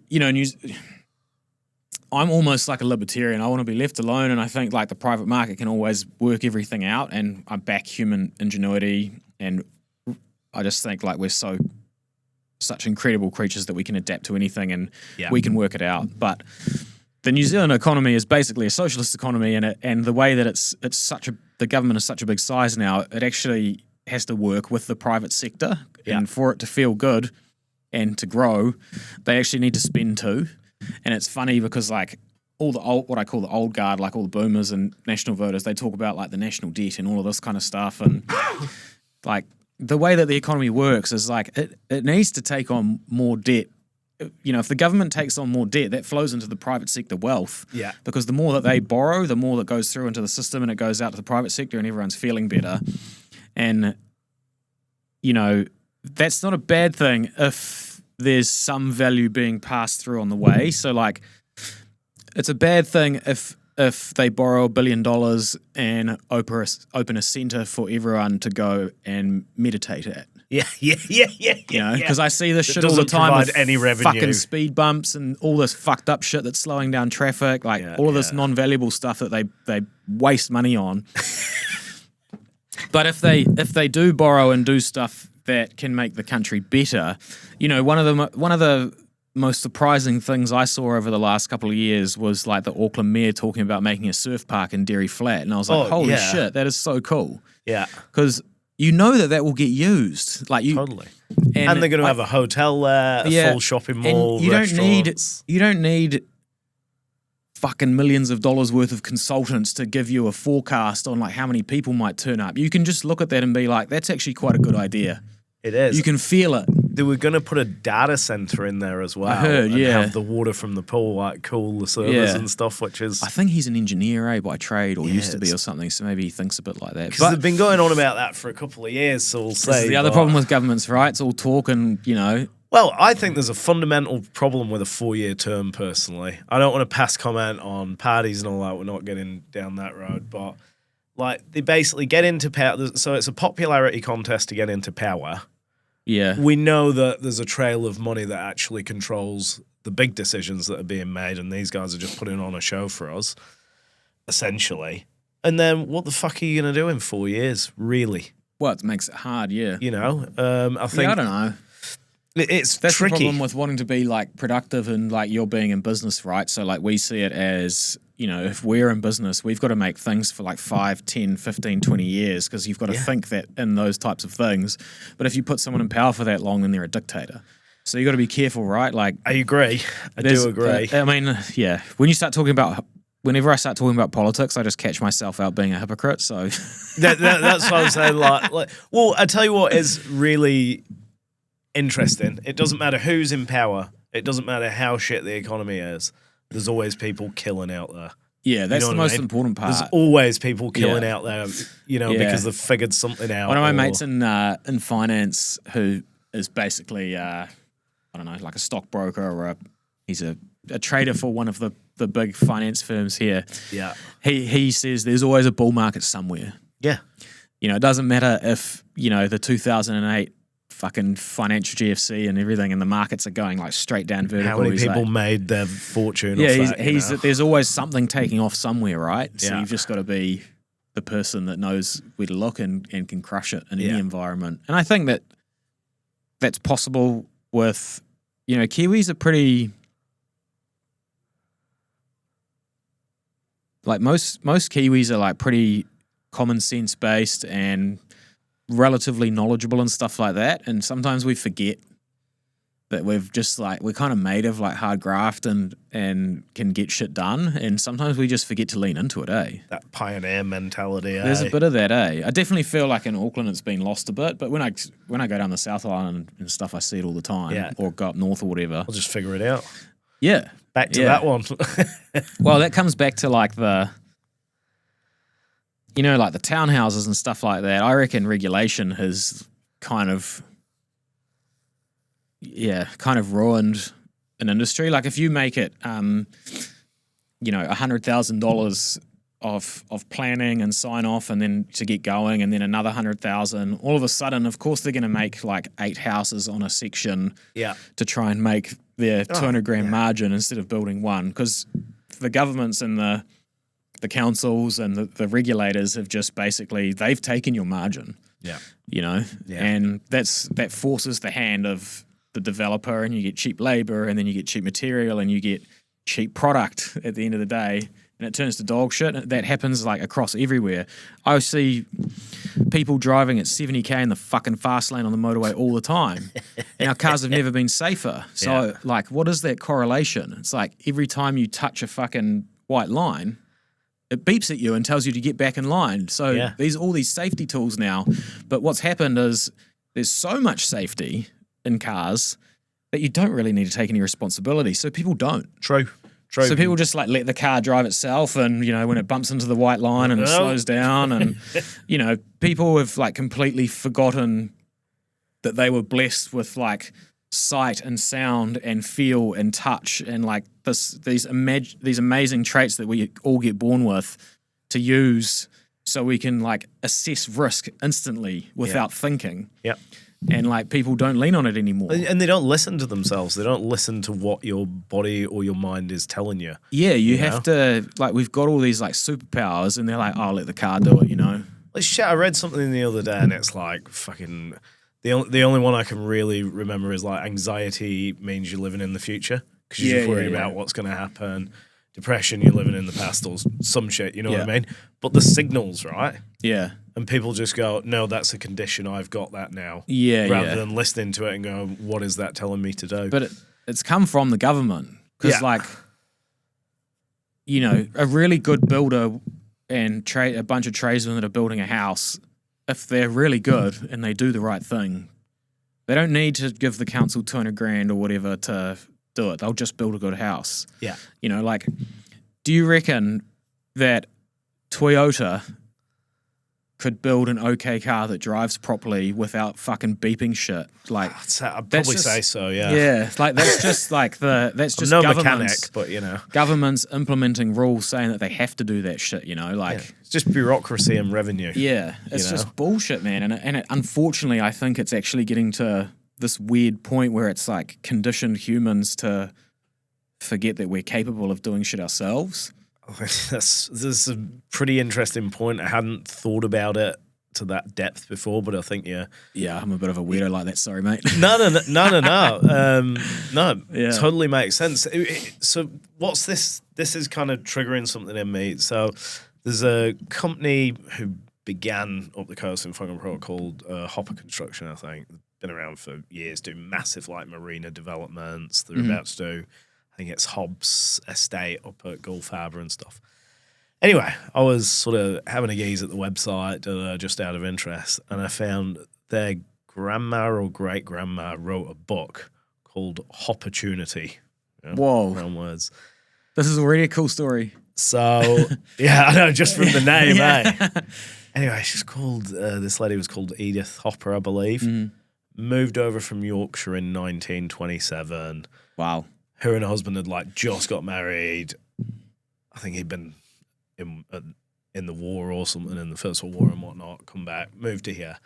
I'm almost like a libertarian. I want to be left alone, and I think like the private market can always work everything out, and I back human ingenuity, and I just think like we're such incredible creatures that we can adapt to anything and we can work it out. But the New Zealand economy is basically a socialist economy, and the way that the government is such a big size now, it actually has to work with the private sector, and for it to feel good and to grow, they actually need to spend too. And it's funny because like all the what I call the old guard, like all the boomers and national voters, they talk about like the national debt and all of this kind of stuff, and like the way that the economy works is like it needs to take on more debt. If the government takes on more debt, that flows into the private sector wealth. Yeah. Because the more that they borrow, the more that goes through into the system and it goes out to the private sector and everyone's feeling better. And, that's not a bad thing if there's some value being passed through on the way. So, like, it's a bad thing if they borrow $1 billion and open a centre for everyone to go and meditate at. Yeah. Because I see this shit all the time with any revenue. Fucking speed bumps and all this fucked up shit that's slowing down traffic, all of this non-valuable stuff that they waste money on. But if they do borrow and do stuff that can make the country better, one of the most surprising things I saw over the last couple of years was like the Auckland mayor talking about making a surf park in Derry Flat, and I was like, holy shit, that is so cool. Yeah, because that will get used. Totally. And they're going to have a hotel there, a full shopping mall, you restaurants. don't need fucking millions of dollars worth of consultants to give you a forecast on like how many people might turn up. You can just look at that and be like, that's actually quite a good idea. It is. You can feel it. They were going to put a data center in there as well. I heard, and have the water from the pool cool the servers and stuff, which is... I think he's an engineer, by trade, or used to be or something, so maybe he thinks a bit like that. Because they've been going on about that for a couple of years, so we'll say... This is the other problem with governments, right? It's all talk and, Well, I think there's a fundamental problem with a 4-year term, personally. I don't want to pass comment on parties and all that. We're not getting down that road, but like they basically get into power. So it's a popularity contest to get into power. Yeah. We know that there's a trail of money that actually controls the big decisions that are being made, and these guys are just putting on a show for us, essentially. And then what the fuck are you going to do in 4 years, really? Well, it makes it hard, yeah. I think... I don't know. That's tricky. The problem with wanting to be like productive and like you're being in business, right? So like we see it as, if we're in business, we've got to make things for like 5, 10, 15, 20 years because you've got to think that in those types of things. But if you put someone in power for that long, then they're a dictator. So you got to be careful, right? Like I agree. I do agree. Whenever I start talking about politics, I just catch myself out being a hypocrite. So that's what I'm saying. Well, I tell you what is really interesting. It doesn't matter who's in power. It doesn't matter how shit the economy is. There's always people killing out there. Yeah, that's the most important part. There's always people killing out there, because they've figured something out. One of my mates in finance who is basically, like a stockbroker or he's a trader for one of the the big finance firms here. Yeah. He says there's always a bull market somewhere. Yeah. You know, it doesn't matter if, you know, the 2008 fucking financial GFC and everything and the markets are going like straight down vertical. How many people made their fortune off that, there's always something taking off somewhere, right? So Yeah. you've just got to be the person that knows where to look and can crush it in any environment. And I think that's possible with, you know, Kiwis are pretty... Like most Kiwis are like pretty common sense based and relatively knowledgeable and stuff like that. And sometimes we forget that we're kind of made of like hard graft and can get shit done. And sometimes we just forget to lean into it, eh? That pioneer mentality, There's a bit of that, eh? I definitely feel like in Auckland it's been lost a bit, but when I go down the South Island and stuff, I see it all the time. Yeah. Or go up north or whatever. I'll just figure it out. Yeah. Back to that one. Well, that comes back to like the, you know, like the townhouses and stuff like that. I reckon regulation has kind of ruined an industry. Like if you make it, you know, $100,000 of planning and sign off and then to get going and then another 100,000, all of a sudden, of course, they're going to make like 8 houses on a section to try and make their 200 grand margin instead of building one. Because the governments and the councils and the regulators have just basically, they've taken your margin. Yeah. You know? Yeah. And that forces the hand of the developer, and you get cheap labor, and then you get cheap material, and you get cheap product at the end of the day, and it turns to dog shit. That happens like across everywhere. I see people driving at 70k in the fucking fast lane on the motorway all the time. And our cars have never been safer. So like, what is that correlation? It's like every time you touch a fucking white line, it beeps at you and tells you to get back in line. So there's all these safety tools now. But what's happened is there's so much safety in cars that you don't really need to take any responsibility. So people don't. True. So people just like let the car drive itself, and you know, when it bumps into the white line and it slows down, and you know, people have like completely forgotten that they were blessed with like sight and sound and feel and touch and like these amazing traits that we all get born with to use so we can like assess risk instantly without thinking. Yep. And like people don't lean on it anymore. And they don't listen to themselves. They don't listen to what your body or your mind is telling you. Yeah, you have to, like, we've got all these like superpowers and they're like, oh, let the car do it, you know? Like, shit, I read something the other day and it's like fucking, the only one I can really remember is like anxiety means you're living in the future because you're just worried about what's going to happen. Depression, you're living in the past or some shit, you know what I mean? But the signals, right? Yeah. And people just go, no, that's a condition. I've got that now. Yeah, rather than listening to it and go, what is that telling me to do? But it's come from the government. Because, like, you know, a really good builder and a bunch of tradesmen that are building a house, if they're really good and they do the right thing, they don't need to give the council 200 grand or whatever to do it. They'll just build a good house. Yeah. You know, like, do you reckon that Toyota could build an okay car that drives properly without fucking beeping shit? Like, I'd probably say so, yeah. Yeah, like that's just like that's just no governments, mechanic, but you know, governments implementing rules saying that they have to do that shit. You know, like it's just bureaucracy and revenue. Yeah, it's just bullshit, man. And it, unfortunately, I think it's actually getting to this weird point where it's like conditioned humans to forget that we're capable of doing shit ourselves. This is a pretty interesting point. I hadn't thought about it to that depth before, but I think yeah, I'm a bit of a weirdo like that. Sorry, mate. No. Totally makes sense. So what's this? This is kind of triggering something in me. So there's a company who began up the coast in fucking Pro called Hopper Construction. I think been around for years, doing massive like marina developments. They're about to do, I think it's Hobbs Estate up at Gulf Harbour and stuff. Anyway, I was sort of having a gaze at the website just out of interest, and I found their grandma or great-grandma wrote a book called Hopportunity. Whoa. Round words. This is already a cool story. So, yeah, I know, just from the name, eh? Anyway, she's called, this lady was called Edith Hopper, I believe. Moved over from Yorkshire in 1927. Wow. Her and her husband had like just got married, I think he'd been in the war or something, in the First World War and whatnot, come back, moved to here.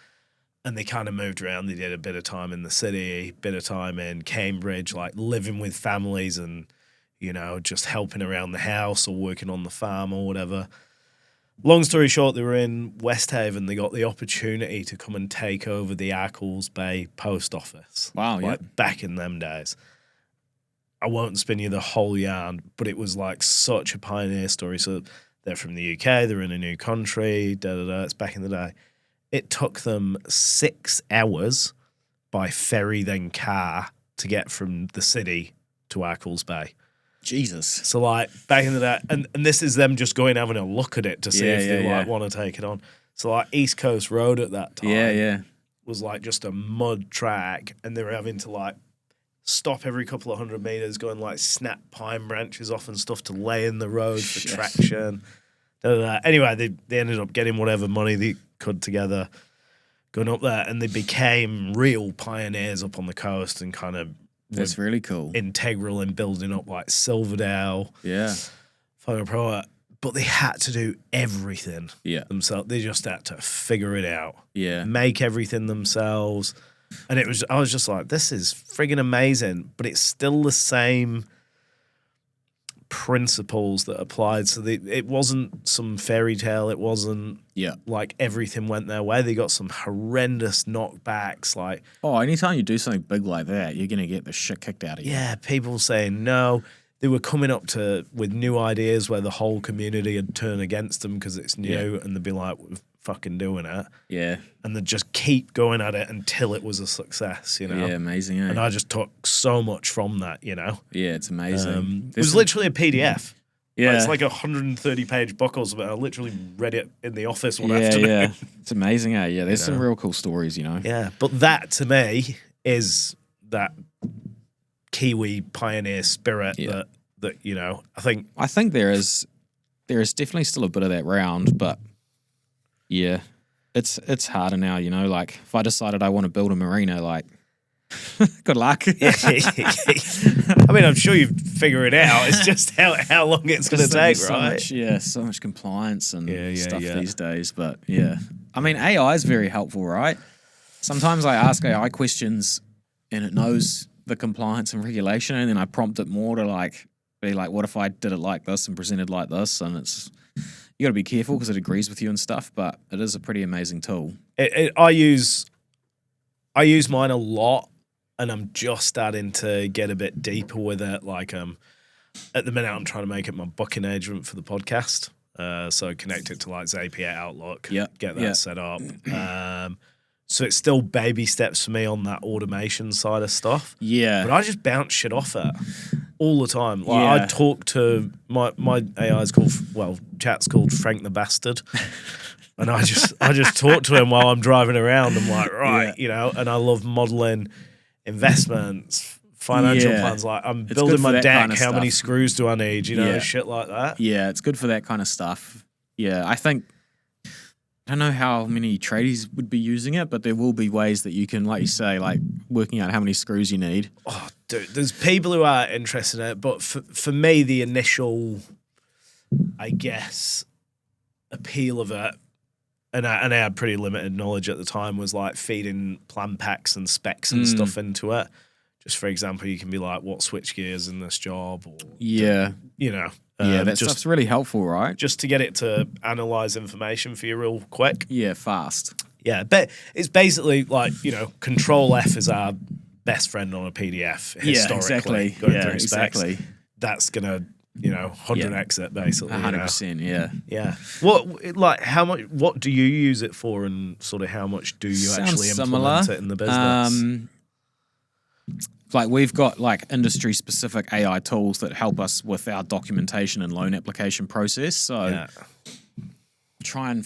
And they kind of moved around. They did a bit of time in the city, bit of time in Cambridge, like living with families and, you know, just helping around the house or working on the farm or whatever. Long story short, they were in West Haven. They got the opportunity to come and take over the Ackles Bay post office. Wow, yeah. Back in them days. I won't spin you the whole yarn, but it was like such a pioneer story. So they're from the UK, they're in a new country, it's back in the day. It took them 6 hours by ferry then car to get from the city to Ackles Bay. Jesus. So like back in the day, and this is them just going having a look at it to see if they like want to take it on. So like East Coast Road at that time was like just a mud track, and they were having to like stop every couple of 100 meters, go and like snap pine branches off and stuff to lay in the road for traction. Anyway, they ended up getting whatever money they could together, going up there, and they became real pioneers up on the coast and kind of that's really cool, integral in building up like Silverdale. Yeah. But they had to do everything themselves. They just had to figure it out. Yeah. Make everything themselves. And I was just like, this is friggin' amazing, but it's still the same principles that applied. So it wasn't some fairy tale. It wasn't like everything went their way. They got some horrendous knockbacks. Like, anytime you do something big like that, you're going to get the shit kicked out of you. Yeah, people saying no. They were coming up with new ideas where the whole community had turned against them because it's new, and they'd be like, we're fucking doing it. Yeah. And they'd just keep going at it until it was a success, you know? Yeah, amazing, eh? And I just took so much from that, you know? Yeah, it's amazing. It was literally a PDF. Yeah. It's like a 130-page book or something. I literally read it in the office one afternoon. Yeah, it's amazing, eh? Yeah, there's some real cool stories, you know? Yeah, but that, to me, is that Kiwi pioneer spirit that you know, I think there is definitely still a bit of that round, but yeah, it's harder now, you know, like if I decided I want to build a marina, like good luck. I mean, I'm sure you figure it out. It's just how long it's going to take, right? So much compliance and stuff these days. But I mean, AI is very helpful, right? Sometimes I ask AI questions and it knows the compliance and regulation, and then I prompt it more to like be like, what if I did it like this and presented like this? And it's, you got to be careful because it agrees with you and stuff, but it is a pretty amazing tool. I use mine a lot, and I'm just starting to get a bit deeper with it. Like, at the minute, I'm trying to make it my booking agent for the podcast. So connect it to like Zapier, Outlook, get that set up. So it's still baby steps for me on that automation side of stuff. Yeah. But I just bounce shit off it all the time. Like I talk to my AI's chat's called Frank the Bastard. And I just talk to him while I'm driving around. I'm like, you know, and I love modeling investments, financial plans. Like I'm building my deck. Kind of how many screws do I need? You know, shit like that. Yeah, it's good for that kind of stuff. Yeah, I don't know how many tradies would be using it, but there will be ways that you can, like you say, like working out how many screws you need. Oh, dude, there's people who are interested in it, but for me, the initial, I guess, appeal of it, and I had pretty limited knowledge at the time, was like feeding plan packs and specs and stuff into it. Just for example, you can be like, what switch gears in this job? Or, you know. That stuff's really helpful, right? Just to get it to analyze information for you real quick. Yeah, fast. Yeah, but it's basically like, you know, Control F is our best friend on a PDF historically. Yeah, exactly. Going through specs. That's going to, you know, 100x it basically. 100%, Yeah. What do you use it for, and sort of how much do you actually implement it in the business? Like we've got like industry specific AI tools that help us with our documentation and loan application process. So try and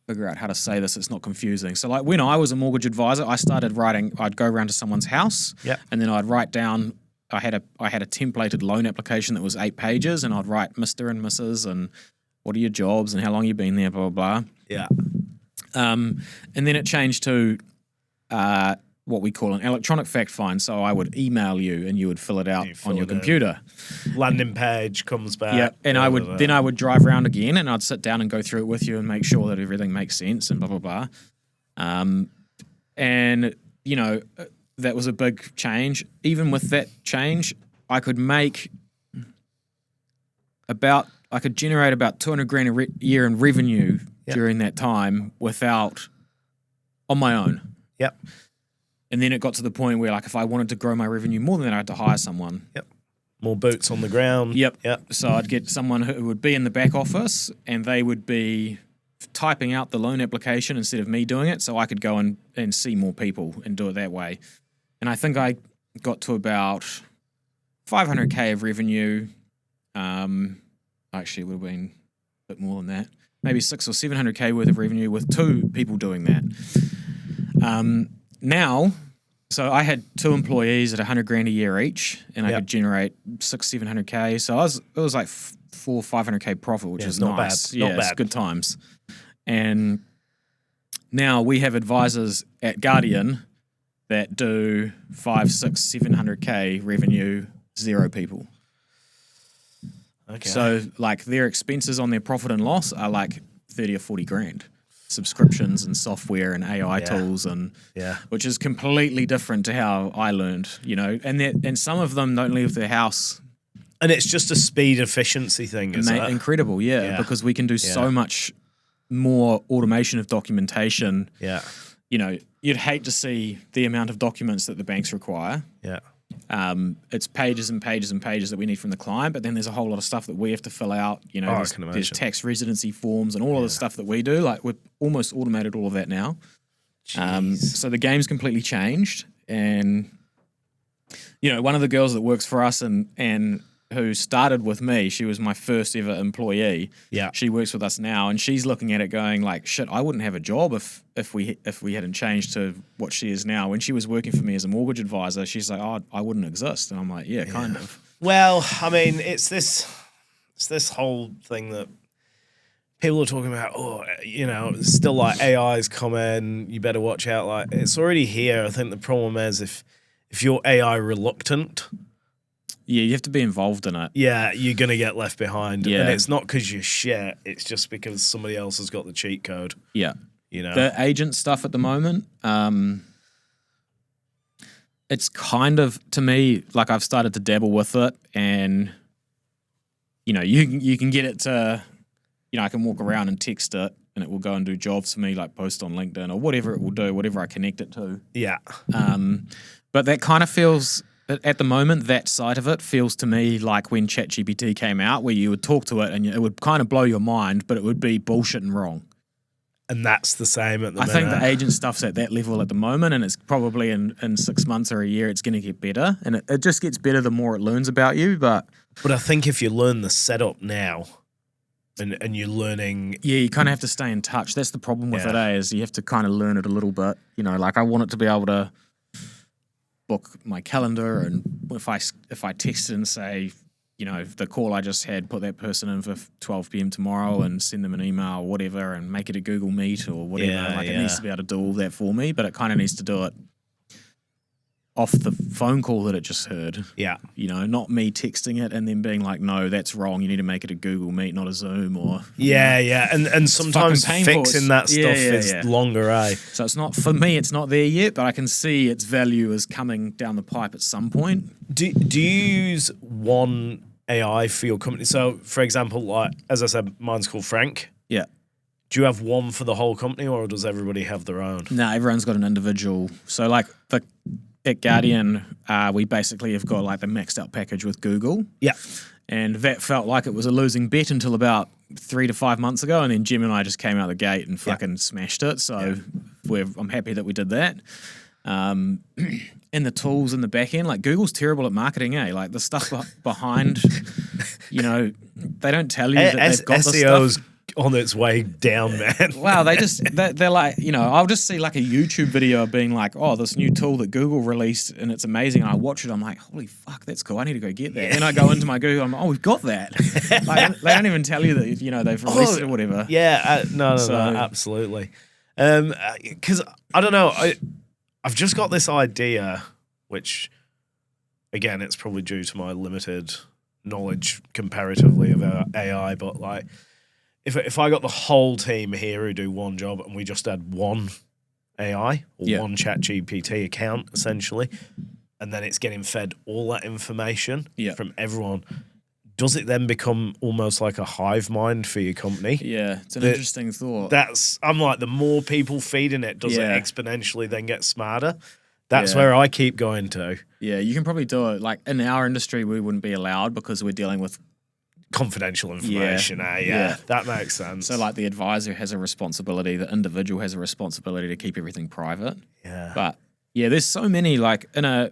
figure out how to say this. It's not confusing. So like when I was a mortgage advisor, I started writing, I'd go around to someone's house and then I'd write down, I had a templated loan application that was 8 pages, and I'd write Mr. and Mrs. and what are your jobs and how long you've been there, blah, blah, blah. Yeah. And then it changed to, what we call an electronic fact find. So I would email you and you would fill it out on your computer. Landing page comes back. Yeah, and I would drive around again and I'd sit down and go through it with you and make sure that everything makes sense and blah, blah, blah. And, you know, that was a big change. Even with that change, I could generate about 200 grand a year in revenue during that time on my own. Yep. And then it got to the point where, like, if I wanted to grow my revenue more than that, I had to hire someone. Yep. More boots on the ground. Yep. So I'd get someone who would be in the back office and they would be typing out the loan application instead of me doing it, so I could go and see more people and do it that way. And I think I got to about 500K of revenue. Actually, it would have been a bit more than that. Maybe 600 or 700K worth of revenue with 2 people doing that. Now, so I had 2 employees at 100 grand a year each, and I could generate 600-700K. So it was like 400 or 500K profit, which is not nice. bad. Yeah, Not bad. It's good times. And now we have advisors at Guardian that do 500, 600, 700K revenue, 0 people. Okay. So like their expenses on their profit and loss are like 30 or 40 grand. Subscriptions and software and AI tools which is completely different to how I learned, you know. And some of them don't leave their house. And it's just a speed efficiency thing, isn't it? Incredible, because we can do so much more automation of documentation. Yeah. You know, you'd hate to see the amount of documents that the banks require. Yeah. It's pages and pages and pages that we need from the client, but then there's a whole lot of stuff that we have to fill out. You know, there's tax residency forms and all of the stuff that we do. Like we've almost automated all of that now. So the game's completely changed. And, you know, one of the girls that works for us and who started with me, she was my first ever employee. Yeah. She works with us now and she's looking at it going like, shit, I wouldn't have a job if we hadn't changed to what she is now. When she was working for me as a mortgage advisor, she's like, oh, I wouldn't exist. And I'm like, yeah, kind of. Well, I mean, it's this whole thing that people are talking about, oh, you know, it's still like AI's coming, you better watch out. Like it's already here. I think the problem is if you're AI reluctant, yeah, you have to be involved in it. Yeah, you're going to get left behind. Yeah. And it's not because you're shit. It's just because somebody else has got the cheat code. Yeah. You know? The agent stuff at the moment, it's kind of, to me, like I've started to dabble with it and, you know, you can get it to, you know, I can walk around and text it and it will go and do jobs for me, like post on LinkedIn or whatever it will do, whatever I connect it to. Yeah. But that kind of feels... At the moment, that side of it feels to me like when ChatGPT came out, where you would talk to it and it would kind of blow your mind, but it would be bullshit and wrong. And that's the same at the minute. I think the agent stuff's at that level at the moment, and it's probably in 6 months or a year, it's going to get better. And it just gets better the more it learns about you. But I think if you learn the setup now and you're learning... Yeah, you kind of have to stay in touch. That's the problem with it, is you have to kind of learn it a little bit. You know, like I want it to be able to book my calendar, and if I text and say, you know, the call I just had, put that person in for 12 p.m. tomorrow and send them an email or whatever and make it a Google Meet or whatever. It needs to be able to do all that for me, but it kind of needs to do it off the phone call that it just heard. Yeah. You know, not me texting it and then being like, no, that's wrong. You need to make it a Google Meet, not a Zoom or... Yeah. And sometimes fixing that stuff is longer, eh? So it's not, for me, it's not there yet, but I can see its value is coming down the pipe at some point. Do you use one AI for your company? So, for example, like, as I said, mine's called Frank. Yeah. Do you have one for the whole company or does everybody have their own? No, everyone's got an individual. So like at Guardian, we basically have got like the maxed out package with Google. Yeah. And that felt like it was a losing bet until about 3 to 5 months ago. And then Jim and I just came out the gate and fucking smashed it. So I'm happy that we did that. And the tools in the back end, like Google's terrible at marketing, eh? Like the stuff behind, you know, they don't tell you that they've got this SEO's stuff. On its way down, man. Wow, they're like, you know, I'll just see like a YouTube video being like, oh, this new tool that Google released and it's amazing. And I watch it, I'm like, holy fuck, that's cool. I need to go get that. And I go into my Google, I'm like, oh, we've got that. Like, they don't even tell you that, you know, they've released it or whatever. Yeah, no, absolutely. Because I don't know, I've just got this idea, which, again, it's probably due to my limited knowledge comparatively of AI, but like, if I got the whole team here who do one job and we just had one AI or one ChatGPT account, essentially, and then it's getting fed all that information from everyone, does it then become almost like a hive mind for your company? Yeah, it's an interesting thought. I'm like, the more people feeding it, does it exponentially then get smarter? That's where I keep going to. Yeah, you can probably do it. Like in our industry, we wouldn't be allowed because we're dealing with confidential information. That makes sense. So like the advisor has a responsibility, the individual has a responsibility to keep everything private. Yeah. But yeah, there's so many, like in a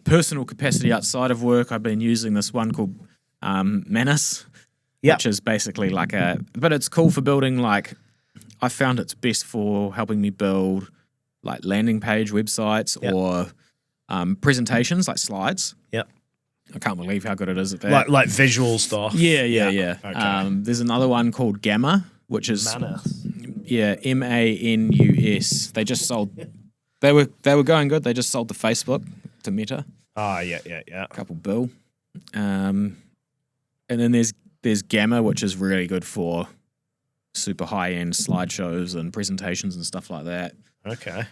personal capacity outside of work, I've been using this one called Manus, which is basically like but it's cool for building, like, I found it's best for helping me build like landing page websites or presentations, like slides. Yep. I can't believe how good it is at that. Like visual stuff. Yeah. Okay. There's another one called Gamma, which is Manus. Manus. They just sold. They were going good. They just sold to Facebook, to Meta. Yeah. A couple bill. And then there's Gamma, which is really good for super high end slideshows and presentations and stuff like that. Okay.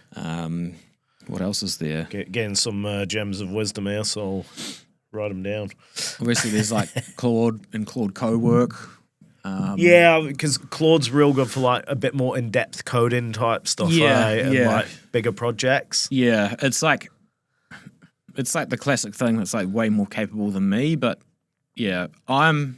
What else is there? Getting some gems of wisdom here, so I'll write them down. Obviously, there's like Claude and Claude Co-work. Because Claude's real good for like a bit more in-depth coding type stuff, right? And like bigger projects. Yeah, it's like the classic thing that's like way more capable than me, but yeah, I'm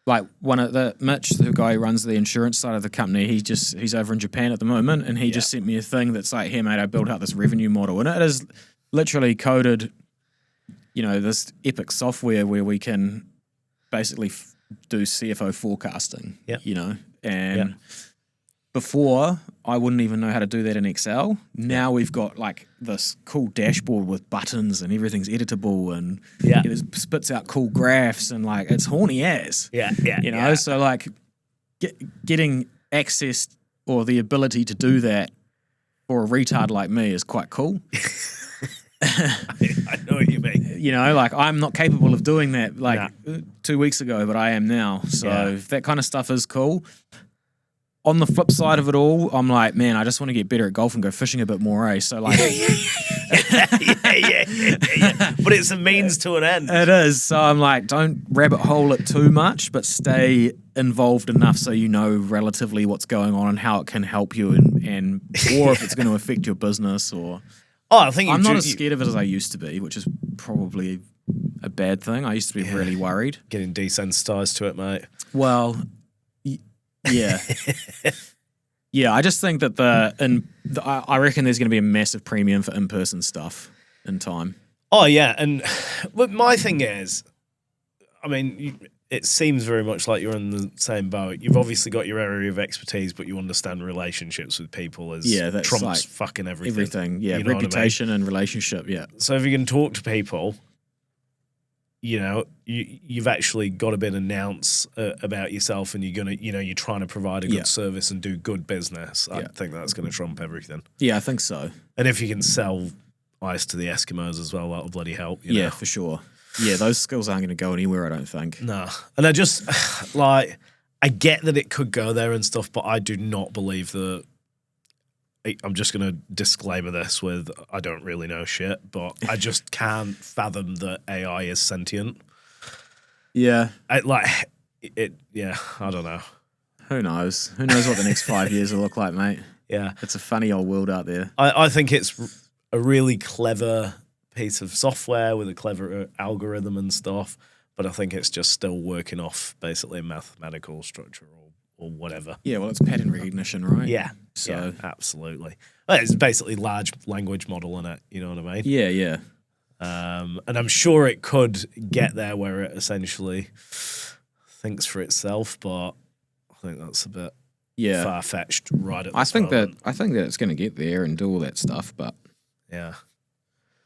like one of Mitch, the guy who runs the insurance side of the company. He's over in Japan at the moment, and he just sent me a thing that's like, "Hey mate, I built out this revenue model," and it is literally coded, this epic software where we can basically do CFO forecasting. And before, I wouldn't even know how to do that in Excel. Now we've got like this cool dashboard with buttons and everything's editable, and it spits out cool graphs, and like it's horny as. So like getting access or the ability to do that for a retard like me is quite cool. I know what you mean. Like I'm not capable of doing that 2 weeks ago, but I am now. So that kind of stuff is cool. On the flip side of it all, I'm like, man, I just want to get better at golf and go fishing a bit more, So like, But it's a means to an end. It is. So I'm like, don't rabbit hole it too much, but stay involved enough so you know relatively what's going on and how it can help you, and or if it's going to affect your business or. I think I'm not as scared of it as I used to be, which is probably a bad thing. I used to be really worried. Getting desensitized to it, mate. Well. Yeah. I just think that I reckon there's going to be a massive premium for in-person stuff in time. Oh, yeah. And but my thing is, I mean, it seems very much like you're in the same boat. You've obviously got your area of expertise, but you understand relationships with people as that's trumps like fucking everything. Everything, You know reputation and relationship, So if you can talk to people, you've actually got a bit of nous about yourself, and you're trying to provide a good service and do good business. I think that's going to trump everything. Yeah, I think so. And if you can sell ice to the Eskimos as well, that'll bloody help. Yeah, for sure. Yeah, those skills aren't going to go anywhere, I don't think. No. And I just, like, I get that it could go there and stuff, but I do not believe that. I'm just going to disclaimer this with, I don't really know shit, but I just can't fathom that AI is sentient. Yeah. I don't know. Who knows? Who knows what the next 5 years will look like, mate? Yeah. It's a funny old world out there. I think it's a really clever piece of software with a clever algorithm and stuff, but I think it's just still working off basically a mathematical structure or whatever. Yeah, well, it's pattern recognition, right? Yeah. So absolutely. It's basically large language model in it, you know what I mean? Yeah. And I'm sure it could get there where it essentially thinks for itself, but I think that's a bit far-fetched right at this moment. I think that it's going to get there and do all that stuff, but yeah.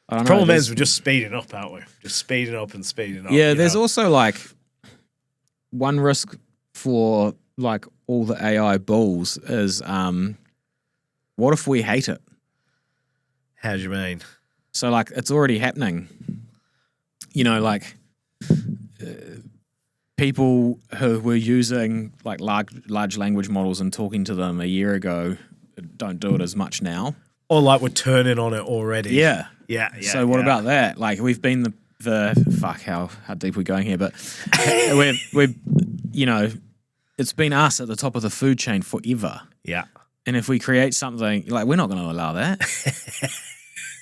I don't The problem is we're just speeding up, aren't we? Just speeding up and speeding up. Yeah, there's also like one risk for like all the AI bulls is what if we hate it? How do you mean? So like it's already happening. Like people who were using like large language models and talking to them a year ago don't do it as much now. Or like we're turning on it already. Yeah. Yeah. So what about that? Like we've been the fuck, how deep are we going here? But we're it's been us at the top of the food chain forever. Yeah. And if we create something, like we're not going to allow that.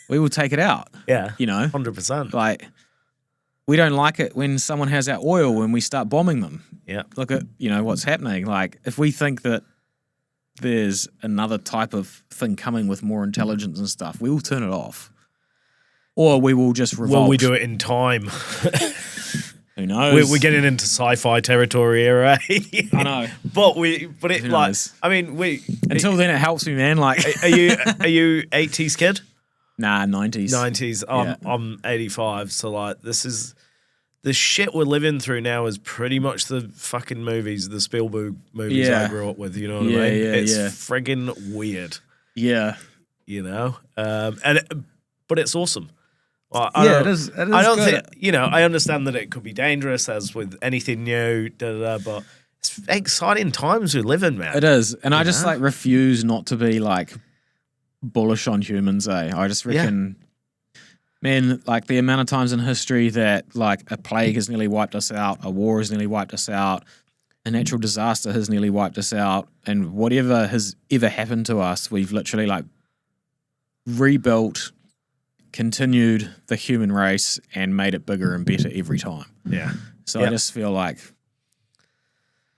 We will take it out. Yeah. 100%. Like we don't like it when someone has our oil and we start bombing them. Yeah. Look at, what's happening. Like if we think that there's another type of thing coming with more intelligence and stuff, we will turn it off. Or we will just revolt. Will we do it in time? Who knows? We're getting into sci-fi territory here, eh? I know. But Who knows? Until then it helps me, man. Like are you 80s kid? Nah, 90s. 90s. I'm 85, so like this is the shit we're living through now is pretty much the fucking movies, the Spielberg movies I grew up with, you know what I mean? It's friggin' weird. Yeah. But it's awesome. It is. I don't think, I understand that it could be dangerous as with anything new, but it's exciting times we live in, man. It is. And I just like refuse not to be like bullish on humans, eh? I just reckon, man, like the amount of times in history that like a plague has nearly wiped us out, a war has nearly wiped us out, a natural disaster has nearly wiped us out, and whatever has ever happened to us, we've literally like rebuilt, continued the human race and made it bigger and better every time. Yeah. So I just feel like,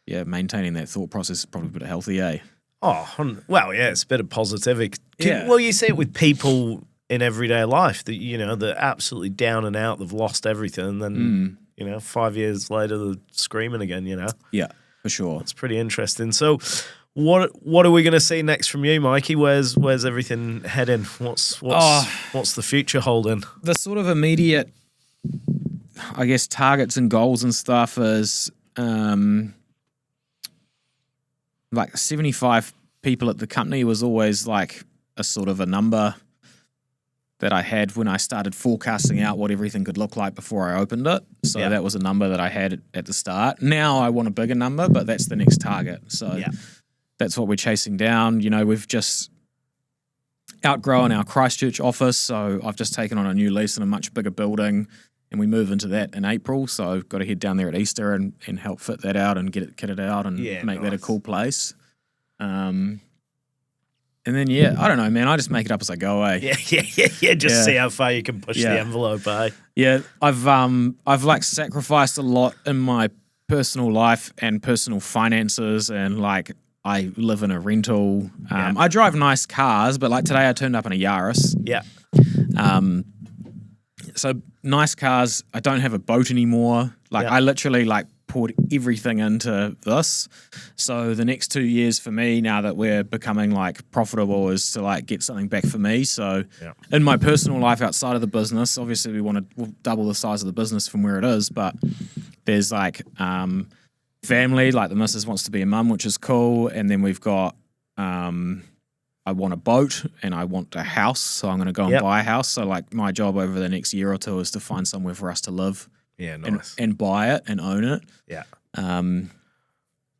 maintaining that thought process is probably a bit healthy, eh? Oh, well, yeah, it's a bit of positivity. Yeah. Well, you see it with people in everyday life that, they're absolutely down and out, they've lost everything, and then, 5 years later, they're screaming again, Yeah, for sure. It's pretty interesting. So what are we going to see next from you, Mikey? Where's everything heading? What's the future holding? The sort of immediate, I guess, targets and goals and stuff is like 75 people at the company was always like a sort of a number that I had when I started forecasting out what everything could look like before I opened it. So that was a number that I had at the start. Now I want a bigger number, but that's the next target. So that's what we're chasing down. We've just outgrown our Christchurch office, so I've just taken on a new lease in a much bigger building, and we move into that in April. So I've got to head down there at Easter and help fit that out and get it kitted out and make that a cool place. And then, I don't know, man. I just make it up as I go, eh? Just see how far you can push the envelope, eh? Yeah, I've like sacrificed a lot in my personal life and personal finances, and like I live in a rental. I drive nice cars, but like today I turned up in a Yaris. Yeah. So nice cars. I don't have a boat anymore. Like I literally like poured everything into this. So the next 2 years for me, now that we're becoming like profitable, is to like get something back for me. So in my personal life outside of the business, obviously we'll double the size of the business from where it is, but there's like family, like the missus wants to be a mum, which is cool. And then we've got I want a boat and I want a house. So I'm going to go and buy a house. So like my job over the next year or two is to find somewhere for us to live. Yeah, nice. And buy it and own it. Yeah. Well,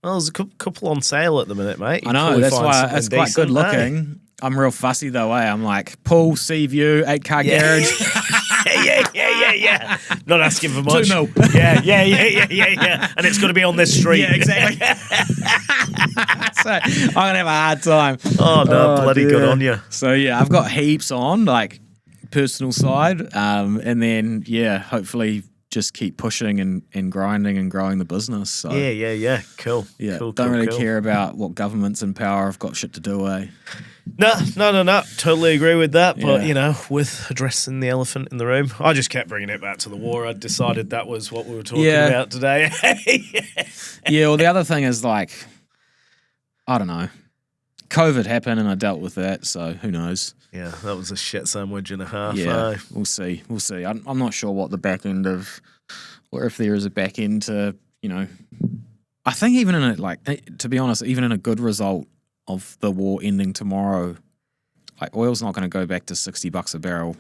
there's a couple on sale at the minute, mate. I know, that's why it's quite good looking. I'm real fussy though, eh? I'm like, pool, sea view, 8-car garage. Yeah. Not asking for much. 2 mil. Yeah. And it's got to be on this street. Yeah, exactly. So I'm going to have a hard time. Oh, no, bloody good on you. So, I've got heaps on, like, personal side. And then, hopefully just keep pushing and grinding and growing the business. So, yeah. Cool. Yeah, cool, don't really care about what governments in power have got shit to do, eh? No. Totally agree with that. But, with addressing the elephant in the room, I just kept bringing it back to the war. I decided that was what we were talking about today. Well, the other thing is, like, I don't know. COVID happened and I dealt with that, so who knows? Yeah, that was a shit sandwich and a half. Yeah, we'll see. I'm not sure what the back end of, or if there is a back end to, I think even in a, like, to be honest, even in a good result of the war ending tomorrow, like oil's not going to go back to $60 a barrel.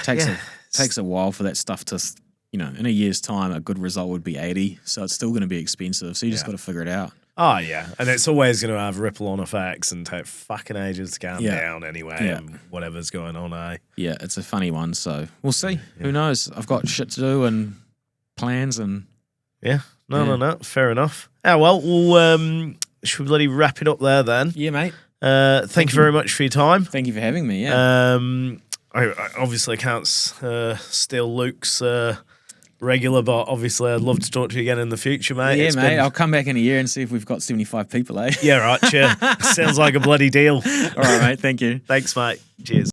Takes a while for that stuff to, in a year's time, a good result would be 80. So it's still going to be expensive. So you just got to figure it out. Oh, yeah. And it's always going to have ripple-on effects and take fucking ages to calm down anyway and whatever's going on, eh? Yeah, it's a funny one. So we'll see. Yeah. Who knows? I've got shit to do and plans and... Yeah. No. Fair enough. Oh, well, should we bloody wrap it up there then? Yeah, mate. Thank you very much for your time. Thank you for having me, yeah. I obviously can't steal Luke's regular, but obviously I'd love to talk to you again in the future, mate. Yeah, mate. I'll come back in a year and see if we've got 75 people, eh? Yeah, right, sure. Sounds like a bloody deal. All right, mate. Thank you. Thanks, mate. Cheers.